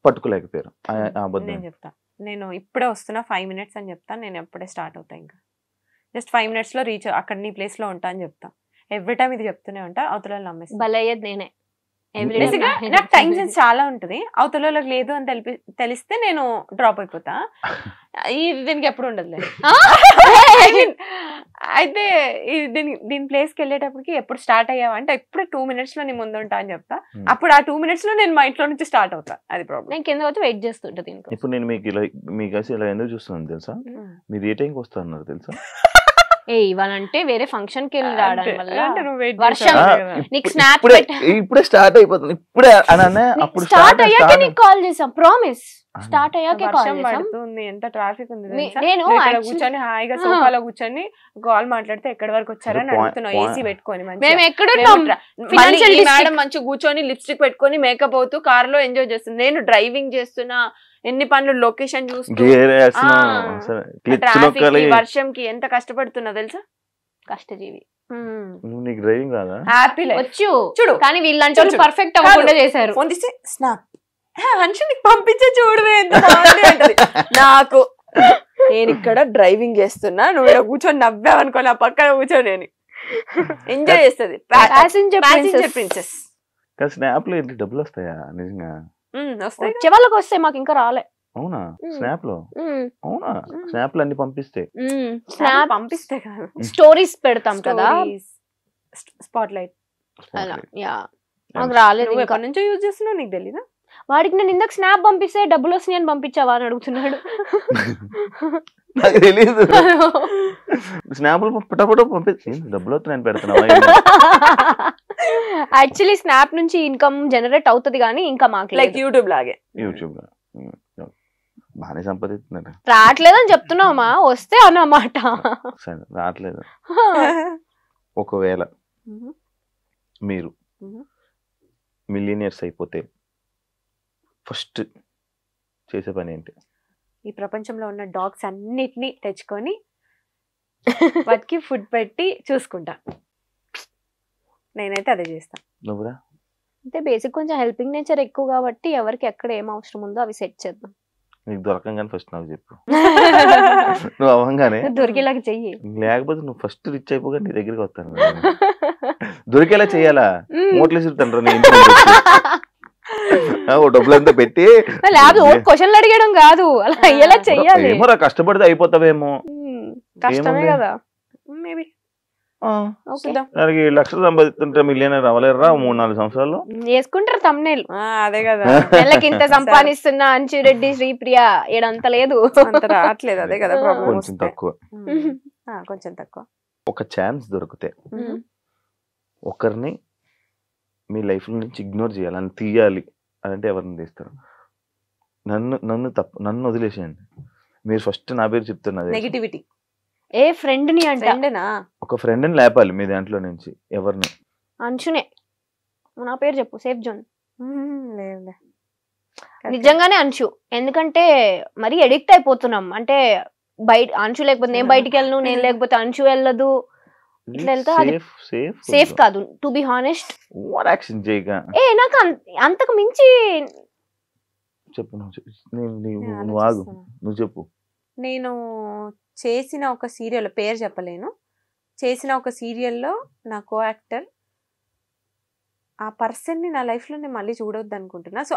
పట్టుకోలేకపోయారు. నేను చెప్తా, నేను ఇప్పుడే వస్తున్నా 5 minutes అని చెప్తాను. నేను ఎప్పుడే స్టార్ట్ అవుతా, ఇంకా జస్ట్ 5 minutes లో రీచ్ అక్కడ నీ ప్లేస్ లో ఉంటా అని చెప్తా. ఎవ్రీ టైమ్ ఇది చెప్తూనే ఉంటా, అవతల నమ్మేస్తా. బలయ్యేది నేనే. నాకు టైం సెన్స్ చాలా ఉంటది, అవతల లేదు అని తెలిస్తే నేను డ్రాప్ అయిపోతా. దీనికి ఎప్పుడు ఉండదులే. అయితే దీని ప్లేస్కి వెళ్ళేటప్పటికి ఎప్పుడు స్టార్ట్ అయ్యావా అంటే ఎప్పుడు 2 minutes లో నీ ముందు ఉంటా అని చెప్తా. అప్పుడు ఆ 2 minutes లో నేను మా ఇంట్లో నుంచి స్టార్ట్ అవుతా. అది ప్రాబ్లం. నేను కింద వచ్చి వెయిట్ చేస్తుంటా. ఇప్పుడు నేను మీకు ఇలా ఎందుకు చూస్తున్నాను తెలుసా? మీరు ఏ టైంకి వస్తున్నారు తెలుసా? ఇవ్వాలంటే వేరే ఫంక్షన్ కి వెళ్ళి రావడం వల్ల వర్షం నీకు స్నాప్ ఇప్పుడే స్టార్ట్ అయిపోతుంది. ఇప్పుడే అప్పుడు స్టార్ట్ అయ్యాకే నీకు కాల్ చేసాం. ప్రామిస్, స్టార్ట్ అయ్యాకే కాల్ పడుతుంది. ఎంత ట్రాఫిక్ ఉంది. నేను కూర్చొని హాయిగా సోఫాలో కూర్చొని కాల్ మాట్లాడితే ఎక్కడి వరకు వచ్చారని అడుగుతున్నావు. ఏసీ పెట్టుకొని మేము ఎక్కడ మేడం మంచిగా కూర్చొని లిప్స్టిక్ పెట్టుకొని మేకప్ అవుతూ కార్ లో ఎంజాయ్ చేస్తుంది. నేను డ్రైవింగ్ చేస్తున్నా, ఎన్ని పనులు లొకేషన్ చూస్తూ, వర్షంకి ఎంత కష్టపడుతున్నా తెలుసా? కష్టజీవి. డ్రైవింగ్ రాదా? వచ్చు చూడు, కానీ వీళ్ళంటే పర్ఫెక్ట్ అవ్వకుండా చేశారు. ఫోన్ తీస్తే స్నాప్ హన్షుని పంపించే చూడవే ఎంత బాగుంది అంటది. నాకు నేను ఇక్కడ డ్రైవింగ్ చేస్తున్నా, నువ్వు ఇక్కడ కూర్చొని నవ్వావనుకో నా పక్కన కూర్చొని నేను ఎంజాయ్ చేస్తుంది. Passenger princess. స్నాప్ లో డబ్బులు వస్తాయా నిజంగా? వచ్చే వాళ్ళకి వస్తాయి, మాకు ఇంకా రాలే. అవునా? స్నాప్ లో? అవునా? స్నాప్ లో అన్ని పంపిస్తే పంపిస్తే కాదు, స్టోరీస్ పెడతాం కదా, స్పాట్ లైట్ అలా. యా, మాకు రాలేదు. ఎక్కడి నుంచో యూజ్ చేస్తున్నావు నీకు తెలీదా? వాడికి నేను ఇందాక స్నాప్ పంపిస్తే డబ్బులు వస్తున్నాయి అని పంపించావా అని అడుగుతున్నాడు. నాకు తెలీదు. స్నాప్లు పటపట పంపించి డబ్బులు వస్తున్నాయని పెడుతున్నావా? యాక్చువల్లీ స్నాప్ నుంచి ఇన్కమ్ జనరేట్ అవుతుంది కానీ ఇంకా మాకు లైక్ యూట్యూబ్ లాగే. యూట్యూబ్ బాగానే సంపాదిస్తున్నాడు. రావట్లేదని చెప్తున్నావా? వస్తే అన్నమాట. సరే రావట్లేదు. ఒకవేళ మీరు మిలియనియర్స్ అయిపోతే ఫస్ట్ చేసే పని ఏంటి? ఈ ప్రపంచంలో ఉన్న డాగ్స్ అన్నిటినీ తెచ్చుకొని వాటికి ఫుడ్ పెట్టి చూసుకుంటా. నేనైతే అదే చేస్తా. నువ్వురా? అంటే బేసిక్ కొంచెం హెల్పింగ్ నేచర్ ఎక్కువ కాబట్టి ఎవరికి ఎక్కడ ఏం అవసరం ఉందో అవి సెట్ చేద్దాం. నీకు దొరకంగానే ఫస్ట్ నాకు చెప్పు. నువ్వు అవ్వగానే దొరికేలాగా చెయ్యి. లేకపోతే నువ్వు ఫస్ట్ రిచ్ అయిపోగా నీ దగ్గరికి వస్తాను. దొరికేలా చెయ్యాలా? మోట్లేసి తండ్రి నీ ఇంట్లో డబ్బులంతా పెట్టి క్వశ్చన్లు అడిగడం కాదు, అలా అయ్యేలా చెయ్యాలి. ఏమోరా కష్టపడితే అయిపోతావేమో. కష్టమే కదా. మేబీ దానికి లక్షలు సంపాదిస్తుంటే మిలియనర్ అవ్వలేరా 3-4 సంవత్సరాల్లో? వేసుకుంటారు తమ్నేల్. అదే కదా, నెలకి ఇంత సంపాదిస్తున్నా అంచురెడ్డి శ్రీప్రియ ఏడంత లేదు, అంత రావట్లేదు. అదే కదా కొంచెం తక్కువ. కొంచెం తక్కువ. ఒక ఛాన్స్ దొరికితే ఒకరిని మీ లైఫ్ నుంచి ఇగ్నోర్ చేయాలి అని తీయాలి అంటే ఎవరిని తీస్తారు? నన్ను వదిలేసేయండి. మీరు ఫస్ట్ నా పేరు చెప్తున్నది నెగటివిటీ. ఏ ఫ్రెండ్ ని అంటేనా? ఒక ఫ్రెండ్ ని లేపాలి మీ దాంట్లో నుంచి. ఎవరిని? అంచునే. నా పేరు చెప్పు, సేఫ్ జోన్. లేదు నిజంగానే అంచు. ఎందుకంటే మరీ ఎడిక్ట్ అయిపోతున్నాం. అంటే బయట అంచు లేకపోతే నేను బయటికి వెళ్ళను, నేను లేకపోతే అంచు వెళ్ళదు. ఇట్లా వెళ్తే అది సేఫ్ కాదు. టు బి హానెస్ట్, నాకు అంతకు మించి చెప్పు. నువ్వు ఆగు, నువ్వు చెప్పు. నేను చేసిన ఒక సీరియల్ పేరు చెప్పలేను, చేసిన ఒక సీరియల్లో నా కో యాక్టర్ ఆ పర్సన్ ని నా లైఫ్ లో నేను మళ్ళీ చూడొద్దు అనుకుంటున్నా. సో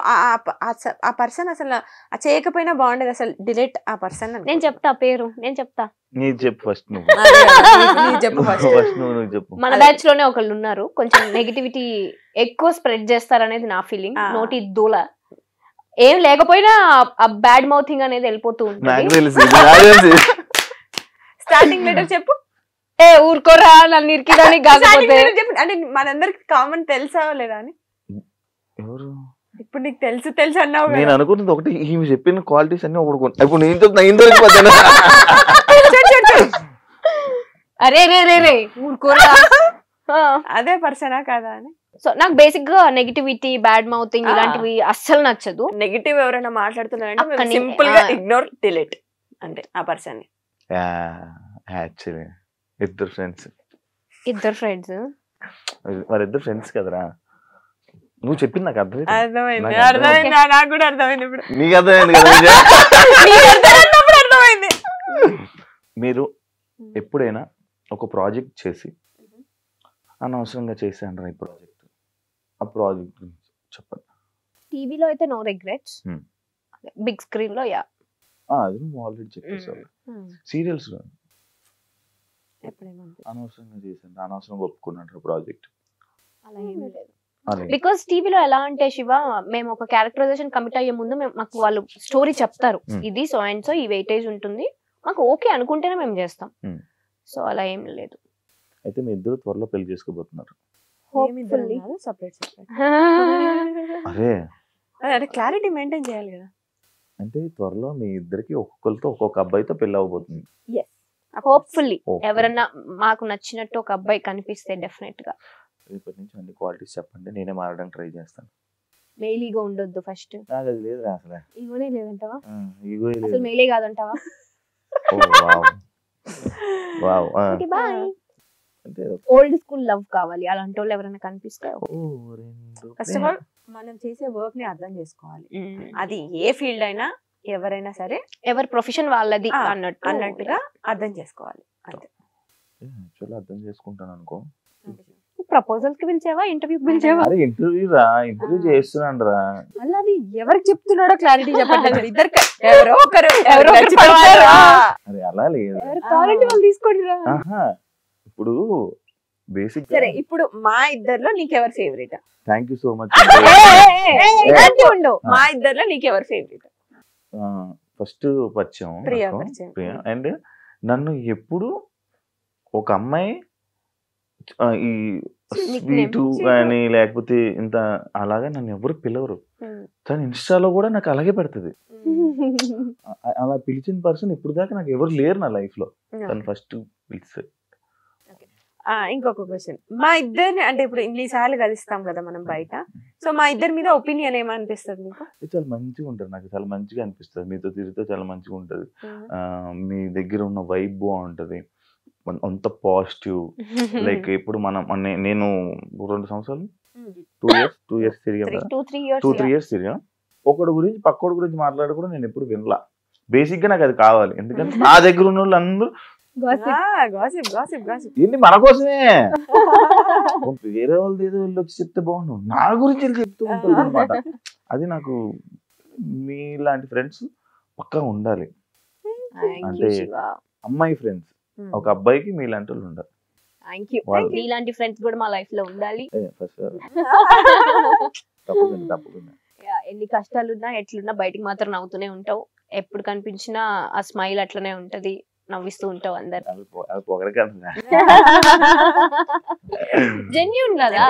ఆ పర్సన్ అసలు చేయకపోయినా బాగుండేది, అసలు డిలీట్ ఆ పర్సన్. నేను చెప్తా పేరు, నేను చెప్తా. చెప్పు ఫస్ట్ నువ్వు. మన బ్యాచ్ లోనే ఒకళ్ళు ఉన్నారు, కొంచెం నెగిటివిటీ ఎక్కువ స్ప్రెడ్ చేస్తారనేది నా ఫీలింగ్. నోటి దూల ఏం లేకపోయినా ఆ బ్యాడ్ మౌథింగ్ అనేది వెళ్ళిపోతూ ఉంటుంది. స్టార్టింగ్ లెటర్ చెప్పు. ఏ ఊరుకోరా నన్ను ఇరికిదానికి కాకపోతే. అంటే మనందరికి కామన్ తెలుసా లేదా అని. ఎవరు ఇప్పుడు నీకు తెలుసు తెలుసు అన్నావు. నేను అనుకుంటుంది ఒకటి, ఈమె చెప్పిన క్వాలిటీస్ అన్ని ఒకటి. ఇప్పుడు నేను చెప్తున్నా అరే రే రే రే ఊరుకోరా. అదే పర్సనా కాదా అని. సో నాకు బేసిక్ గా నెగిటివిటీ, బ్యాడ్ మౌతింగ్ ఇలాంటివి అస్సలు నచ్చదు. నెగిటివ్ ఎవరైనా మాట్లాడుతున్నారంటే సింపుల్ గా ఇగ్నోర్, డిలీట్ అంటే ఆ పర్సన్ ని. యాక్చువల్లీ ఇద్దరు ఫ్రెండ్స్ వారిద్దరు ఫ్రెండ్స్ కదరా. నువ్వు చెప్పింది నాకు అర్థమైంది. నాకు కూడా అర్థమైంది. ఇప్పుడు నీకు అర్థమైంది కదా. అర్థమైంది. మీరు ఎప్పుడైనా ఒక ప్రాజెక్ట్ చేసి అనవసరంగా చేశాను ఈ ప్రాజెక్ట్, ఆ ప్రాజెక్ట్ గురించి చెప్పండి. టీవీలో అయితే నో రిగ్రెట్స్, బిగ్ స్క్రీన్ లో యా అది నువ్వు ఆల్రెడీ చెప్పేసావు. సీరియల్స్ లో అనవసరంగా చేశాను, అనవసరంగా ఒప్పుకున్నాడు ప్రాజెక్ట్. అలా ఏమీ లేదు. బికాస్ టీవీలో ఎలా అంటే శివ, మేము ఒక క్యారెక్టరైజేషన్ కమిట్ అయ్యే ముందు మాకు వాళ్ళు స్టోరీ చెప్తారు, ఇది సో అండ్ సో ఈ వెయిటేజ్ ఉంటుంది, మాకు ఓకే అనుకుంటేనే మేము చేస్తాం. సో అలా ఏం లేదు. అయితే మీ ఇద్దరు త్వరలో పెళ్లి చేసుకోబోతున్నారు. అరే క్లారిటీ మెయింటైన్ చేయాలి కదా. అంటే త్వరలో మీ ఇద్దరికి ఒక్కొక్కరితో ఒక్కొక్క అబ్బాయితో పెళ్లి అవబోతుంది. హోప్ఫుల్లీ ఎవరన్నా మాకు నచ్చినట్టు ఒక అబ్బాయి కనిపిస్తే డెఫినెట్ గా. రేపటి నుంచి అన్ని క్వాలిటీస్ చెప్పండి, నేనే మారడానికి ట్రై చేస్తాను. మెయిలీగా ఉండొద్దు ఫస్ట్. నాకు అది లేదు అసలు. ఈగోనే లేదంటావా? ఈగో లేదు, అసలు మెయిలే కాదంటావా? వావ్. బాయ్. అంటే ఓల్డ్ స్కూల్ లవ్ కావాలి, అలాంటి వాళ్ళు ఎవరైనా కనిపిస్తే. ఫస్ట్ ఆఫ్ ఆల్ మనం చేసే వర్క్ ని అర్థం చేసుకోవాలి. అది ఏ ఫీల్డ్ అయినా, ఎవరైనా సరే, ఎవరి ప్రొఫెషన్ వాళ్ళది అన్నట్టుగా అర్థం చేసుకోవాలి. అంతే. అర్థం చేసుకుంటాను అనుకో. ప్రపోజల్ కి పిలిచావా, ఇంటర్వ్యూ పిలిచావా? ఇంటర్వ్యూ రా, ఇంటర్వ్యూ చేస్తున్నాను రా. మళ్ళీ అది ఎవరికి చెప్తున్నాడో క్లారిటీ చెప్పండి. ఇద్దరు అలా లేదు, తీసుకోండి. ఇప్పుడు బేసిక్ సరే, ఇప్పుడు మా ఇద్దర్లో నీకెవరు favourite? Thank you so much. మా ఇద్దర్లో నీకెవరు ఫేవరెట్? ఫస్ట్ పరిచయం ప్రియా. అండ్ నన్ను ఎప్పుడు ఒక అమ్మాయి ఈ స్వీటు కానీ లేకపోతే ఇంత అలాగా నన్ను ఎవరు పిలవరు. తను ఇన్స్టాలో కూడా నాకు అలాగే పెడుతుంది. అలా పిలిచిన పర్సన్ ఇప్పుడు దాకా నాకు ఎవరు లేరు నా లైఫ్ లో. తను ఫస్ట్ పిలిస్తే. ఇంకొక క్వశ్చన్, మా ఇద్దరిని అంటే ఇప్పుడు ఇన్నిసార్లు కలుస్తాం కదా మనం బయట, సో మా ఇద్దరి మీద ఒపీనియన్ ఏమనిపిస్తుంది మీకు? చాలా మంచిగా ఉంటారు, నాకు చాలా మంచిగా అనిపిస్తుంది. మీతో తిరిగితే చాలా మంచిగా ఉంటది. మీ దగ్గర ఉన్న వైబ్ బాగుంటది, అంత పాజిటివ్. లైక్ ఇప్పుడు నేను 2 సంవత్సరాలు 2 years తిరిగా, 2-3 years తిరిగా. ఒకటి గురించి పక్కోడి గురించి మాట్లాడి కూడా నేను ఎప్పుడు వినలా. బేసిక్ గా నాకు అది కావాలి, ఎందుకంటే నా దగ్గర ఉన్న వాళ్ళు అందరూ ఏంటి మన కోసమే. వేరే వాళ్ళది ఏదో వెళ్ళి వచ్చి చెప్తే బాగుండు, నా గురించి వెళ్ళి చెప్తూ ఉంటుంది అనమాట. అది నాకు మీలాంటి ఫ్రెండ్స్ పక్కా ఉండాలి. అంటే అమ్మాయి ఫ్రెండ్స్, ఒక అబ్బాయికి మీలాంటి వాళ్ళు ఉండాలి. ఇలాంటి ఫ్రెండ్స్ కూడా మా లైఫ్ లో ఉండాలి. తప్పకుండా. ఎన్ని కష్టాలున్నా ఎట్లున్నా బయటికి మాత్రం నవ్వుతూనే ఉంటావు. ఎప్పుడు కనిపించినా ఆ స్మైల్ అట్లనే ఉంటది, నవ్విస్తూ ఉంటావు అందరు. జెన్యూన్ కదా,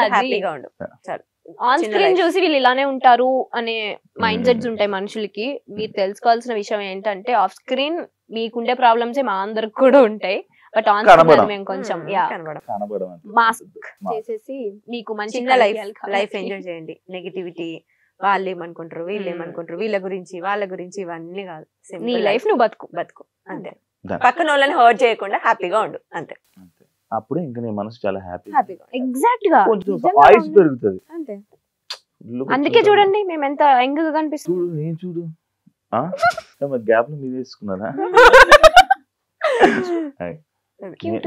ఆన్ స్క్రీన్ చూసి వీళ్ళు ఇలానే ఉంటారు అనే మైండ్ సెట్స్ ఉంటాయి మనుషులకి. మీరు తెలుసుకోవాల్సిన విషయం ఏంటంటే ఆఫ్ స్క్రీన్ మీకుండే ప్రాబ్లమ్స్ మా అందరికి కూడా ఉంటాయి, బట్ ఆన్ స్క్రీన్ మేము కొంచెం మాస్క్ చేసేసి మీకు మంచి లైఫ్ ఎంజాయ్ చేయండి. నెగిటివిటీ వాళ్ళు ఏమనుకుంటారు, వీళ్ళు ఏమనుకుంటారు, వీళ్ళ గురించి వాళ్ళ గురించి ఇవన్నీ కాదు. నీ లైఫ్ నువ్వు బతుకు అంతే. పక్కన వాళ్ళని హర్ట్ చేయకుండా హ్యాపీగా ఉండు అంతే. అప్పుడే ఇంకా నీ మనసు చాలా హ్యాపీగా ఎగ్జాక్ట్ గా ఆయుష్ పెరుగుతుంది. అంతే. అందుకే చూడండి మేము ఎంత యంగ్ గా కనిపిస్తుంది. నేను చూడు గ్యాప్ లో మీరు వేసుకున్నారా?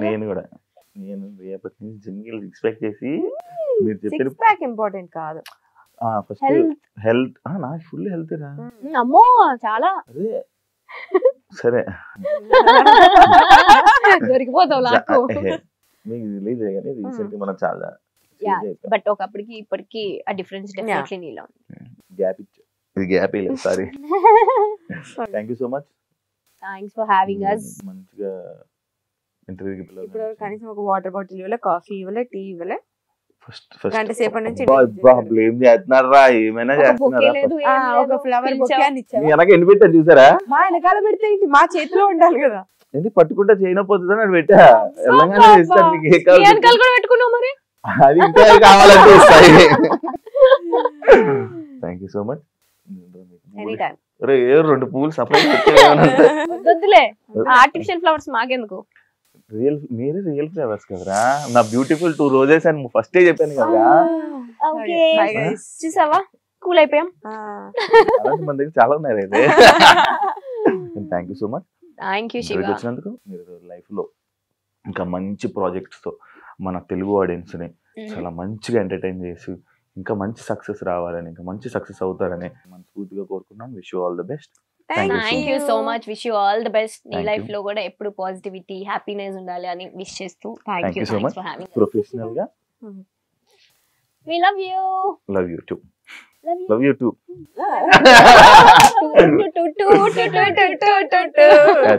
నేను కూడా రేపటి నుంచి జిమ్ ఎక్స్పెక్ట్ చేసి మీరు చెప్పిన ఇంపార్టెంట్ కాదు. ఫస్ట్ హెల్త్, నాకు ఫుల్ హెల్త్ రా. అమ్మో చాలా. అదే సరే దొరికిపోతావు నాకు. మీకు తెలియదు కానీ రీసెంట్ మనం చాలా బట్ ఒకప్పటికి ఇప్పటికి ఆ డిఫరెన్స్ డెఫినెట్లీ నీలో గ్యాప్ ఇచ్చు. ఇది గ్యాప్ లేదు, sorry. Thank you so much. Thanks for having us. మంచిగా ఇంటర్వ్యూకి పిలవడం. ఇప్పుడు కనీసం ఒక వాటర్ బాటిల్ ఇవ్వలే, కాఫీ ఇవ్వలే, టీ ఇవ్వలే. గంట సేపటి నుంచి బ్లేమ్ చేస్తున్నారా? ఏమైనా చేస్తున్నారా? ఒక ఫ్లవర్ బొకే అని ఇచ్చారు. వెనక ఎన్ని పెట్టారు చూసారా? మా వెనకాల పెడితే మా చేతిలో ఉండాలి కదా. ఎందుకు పట్టుకుంటా చేయకపోతుందని అది పెట్టా. తెలంగాణ ఇస్తాను మీకు. ఏ పెట్టుకున్నావు మరి? అది ఇంకా కావాలంటే ఇస్తాయి. Thank you so much. ఏ 2 పూలు సపరేట్ వద్దులే, ఆర్టిఫిషియల్ ఫ్లవర్స్ మాకెందుకు? మీరే రియల్ ఫ్లేవర్స్ కదరా. నా బ్యూటిఫుల్ 2 రోజెస్ అని ఫస్ట్ చెప్పాను కదా. చూసావా, కూల్ అయిపోయాం. మన దగ్గర చాలా ఉన్నాయి అయితే. Thank you so much. Thank you Shiva. వచ్చినందుకు మీరు లైఫ్ లో ఇంకా మంచి ప్రాజెక్ట్స్ తో మన తెలుగు ఆడియన్స్ ని చాలా మంచిగా ఎంటర్టైన్ చేసి ఇంకా మంచి సక్సెస్ రావాలని, ఇంకా మంచి సక్సెస్ అవుతారని మనస్ఫూర్తిగా కోరుకున్నాను. Wish you all the best. Thank you so much. Wish you all the best. నీ లైఫ్ లో కూడా ఎప్పుడు పాజిటివిటీ, హ్యాపీనెస్ ఉండాలి అని విష్ చేస్తూ thank you so much for having us. Professional గా we love you. love you too. love you too.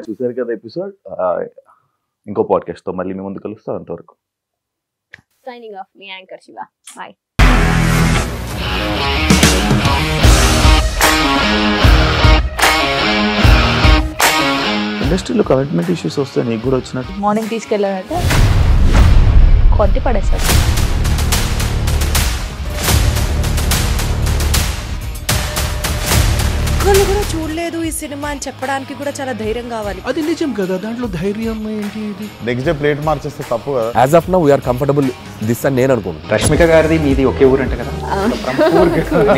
చూసారు కదా ఎపిసోడ్. ఇంకో పాడ్కాస్ట్ తో మళ్ళీ మీ ముందు కలుస్తాం. అంతవరకు signing off, me anchor Shiva. By. ఇండస్ట్రీలో కమిట్మెంట్ ఇష్యూస్ వస్తే నీకు కూడా వచ్చినట్టు. మార్నింగ్ తీసుకెళ్ళానంటే కొద్ది పడేస్తారు. ఒక్కళ్ళు కూడా చూడలేదు ఈ సినిమా అని చెప్పడానికి కూడా చాలా ధైర్యం కావాలి. అది నిజం కదా, దాంట్లో ధైర్యం ఏంటి? నెక్స్ట్ డే ప్లేట్ మార్చేస్తే తప్పు కదా. As of now we are comfortable this అని నేను అనుకుంటున్నాను. రష్మిక గారిది మీది ఒకే ఊరు అంట కదా.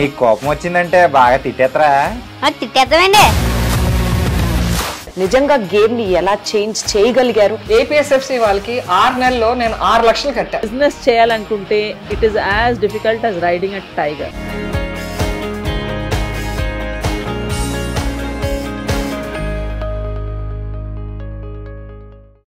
నీకు కోపం వచ్చిందంటే బాగా తిట్టేత్తరా? తిట్టేద్దామండి. నిజంగా గేమ్ ని ఎలా చేంజ్ చేయగలిగారు? ఏపీఎస్ఎఫ్సి వాళ్ళకి 6 నెలల్లో నేను 6 లక్షలు కట్టా. బిజినెస్ చేయాలనుకుంటే it is as difficult as riding a tiger.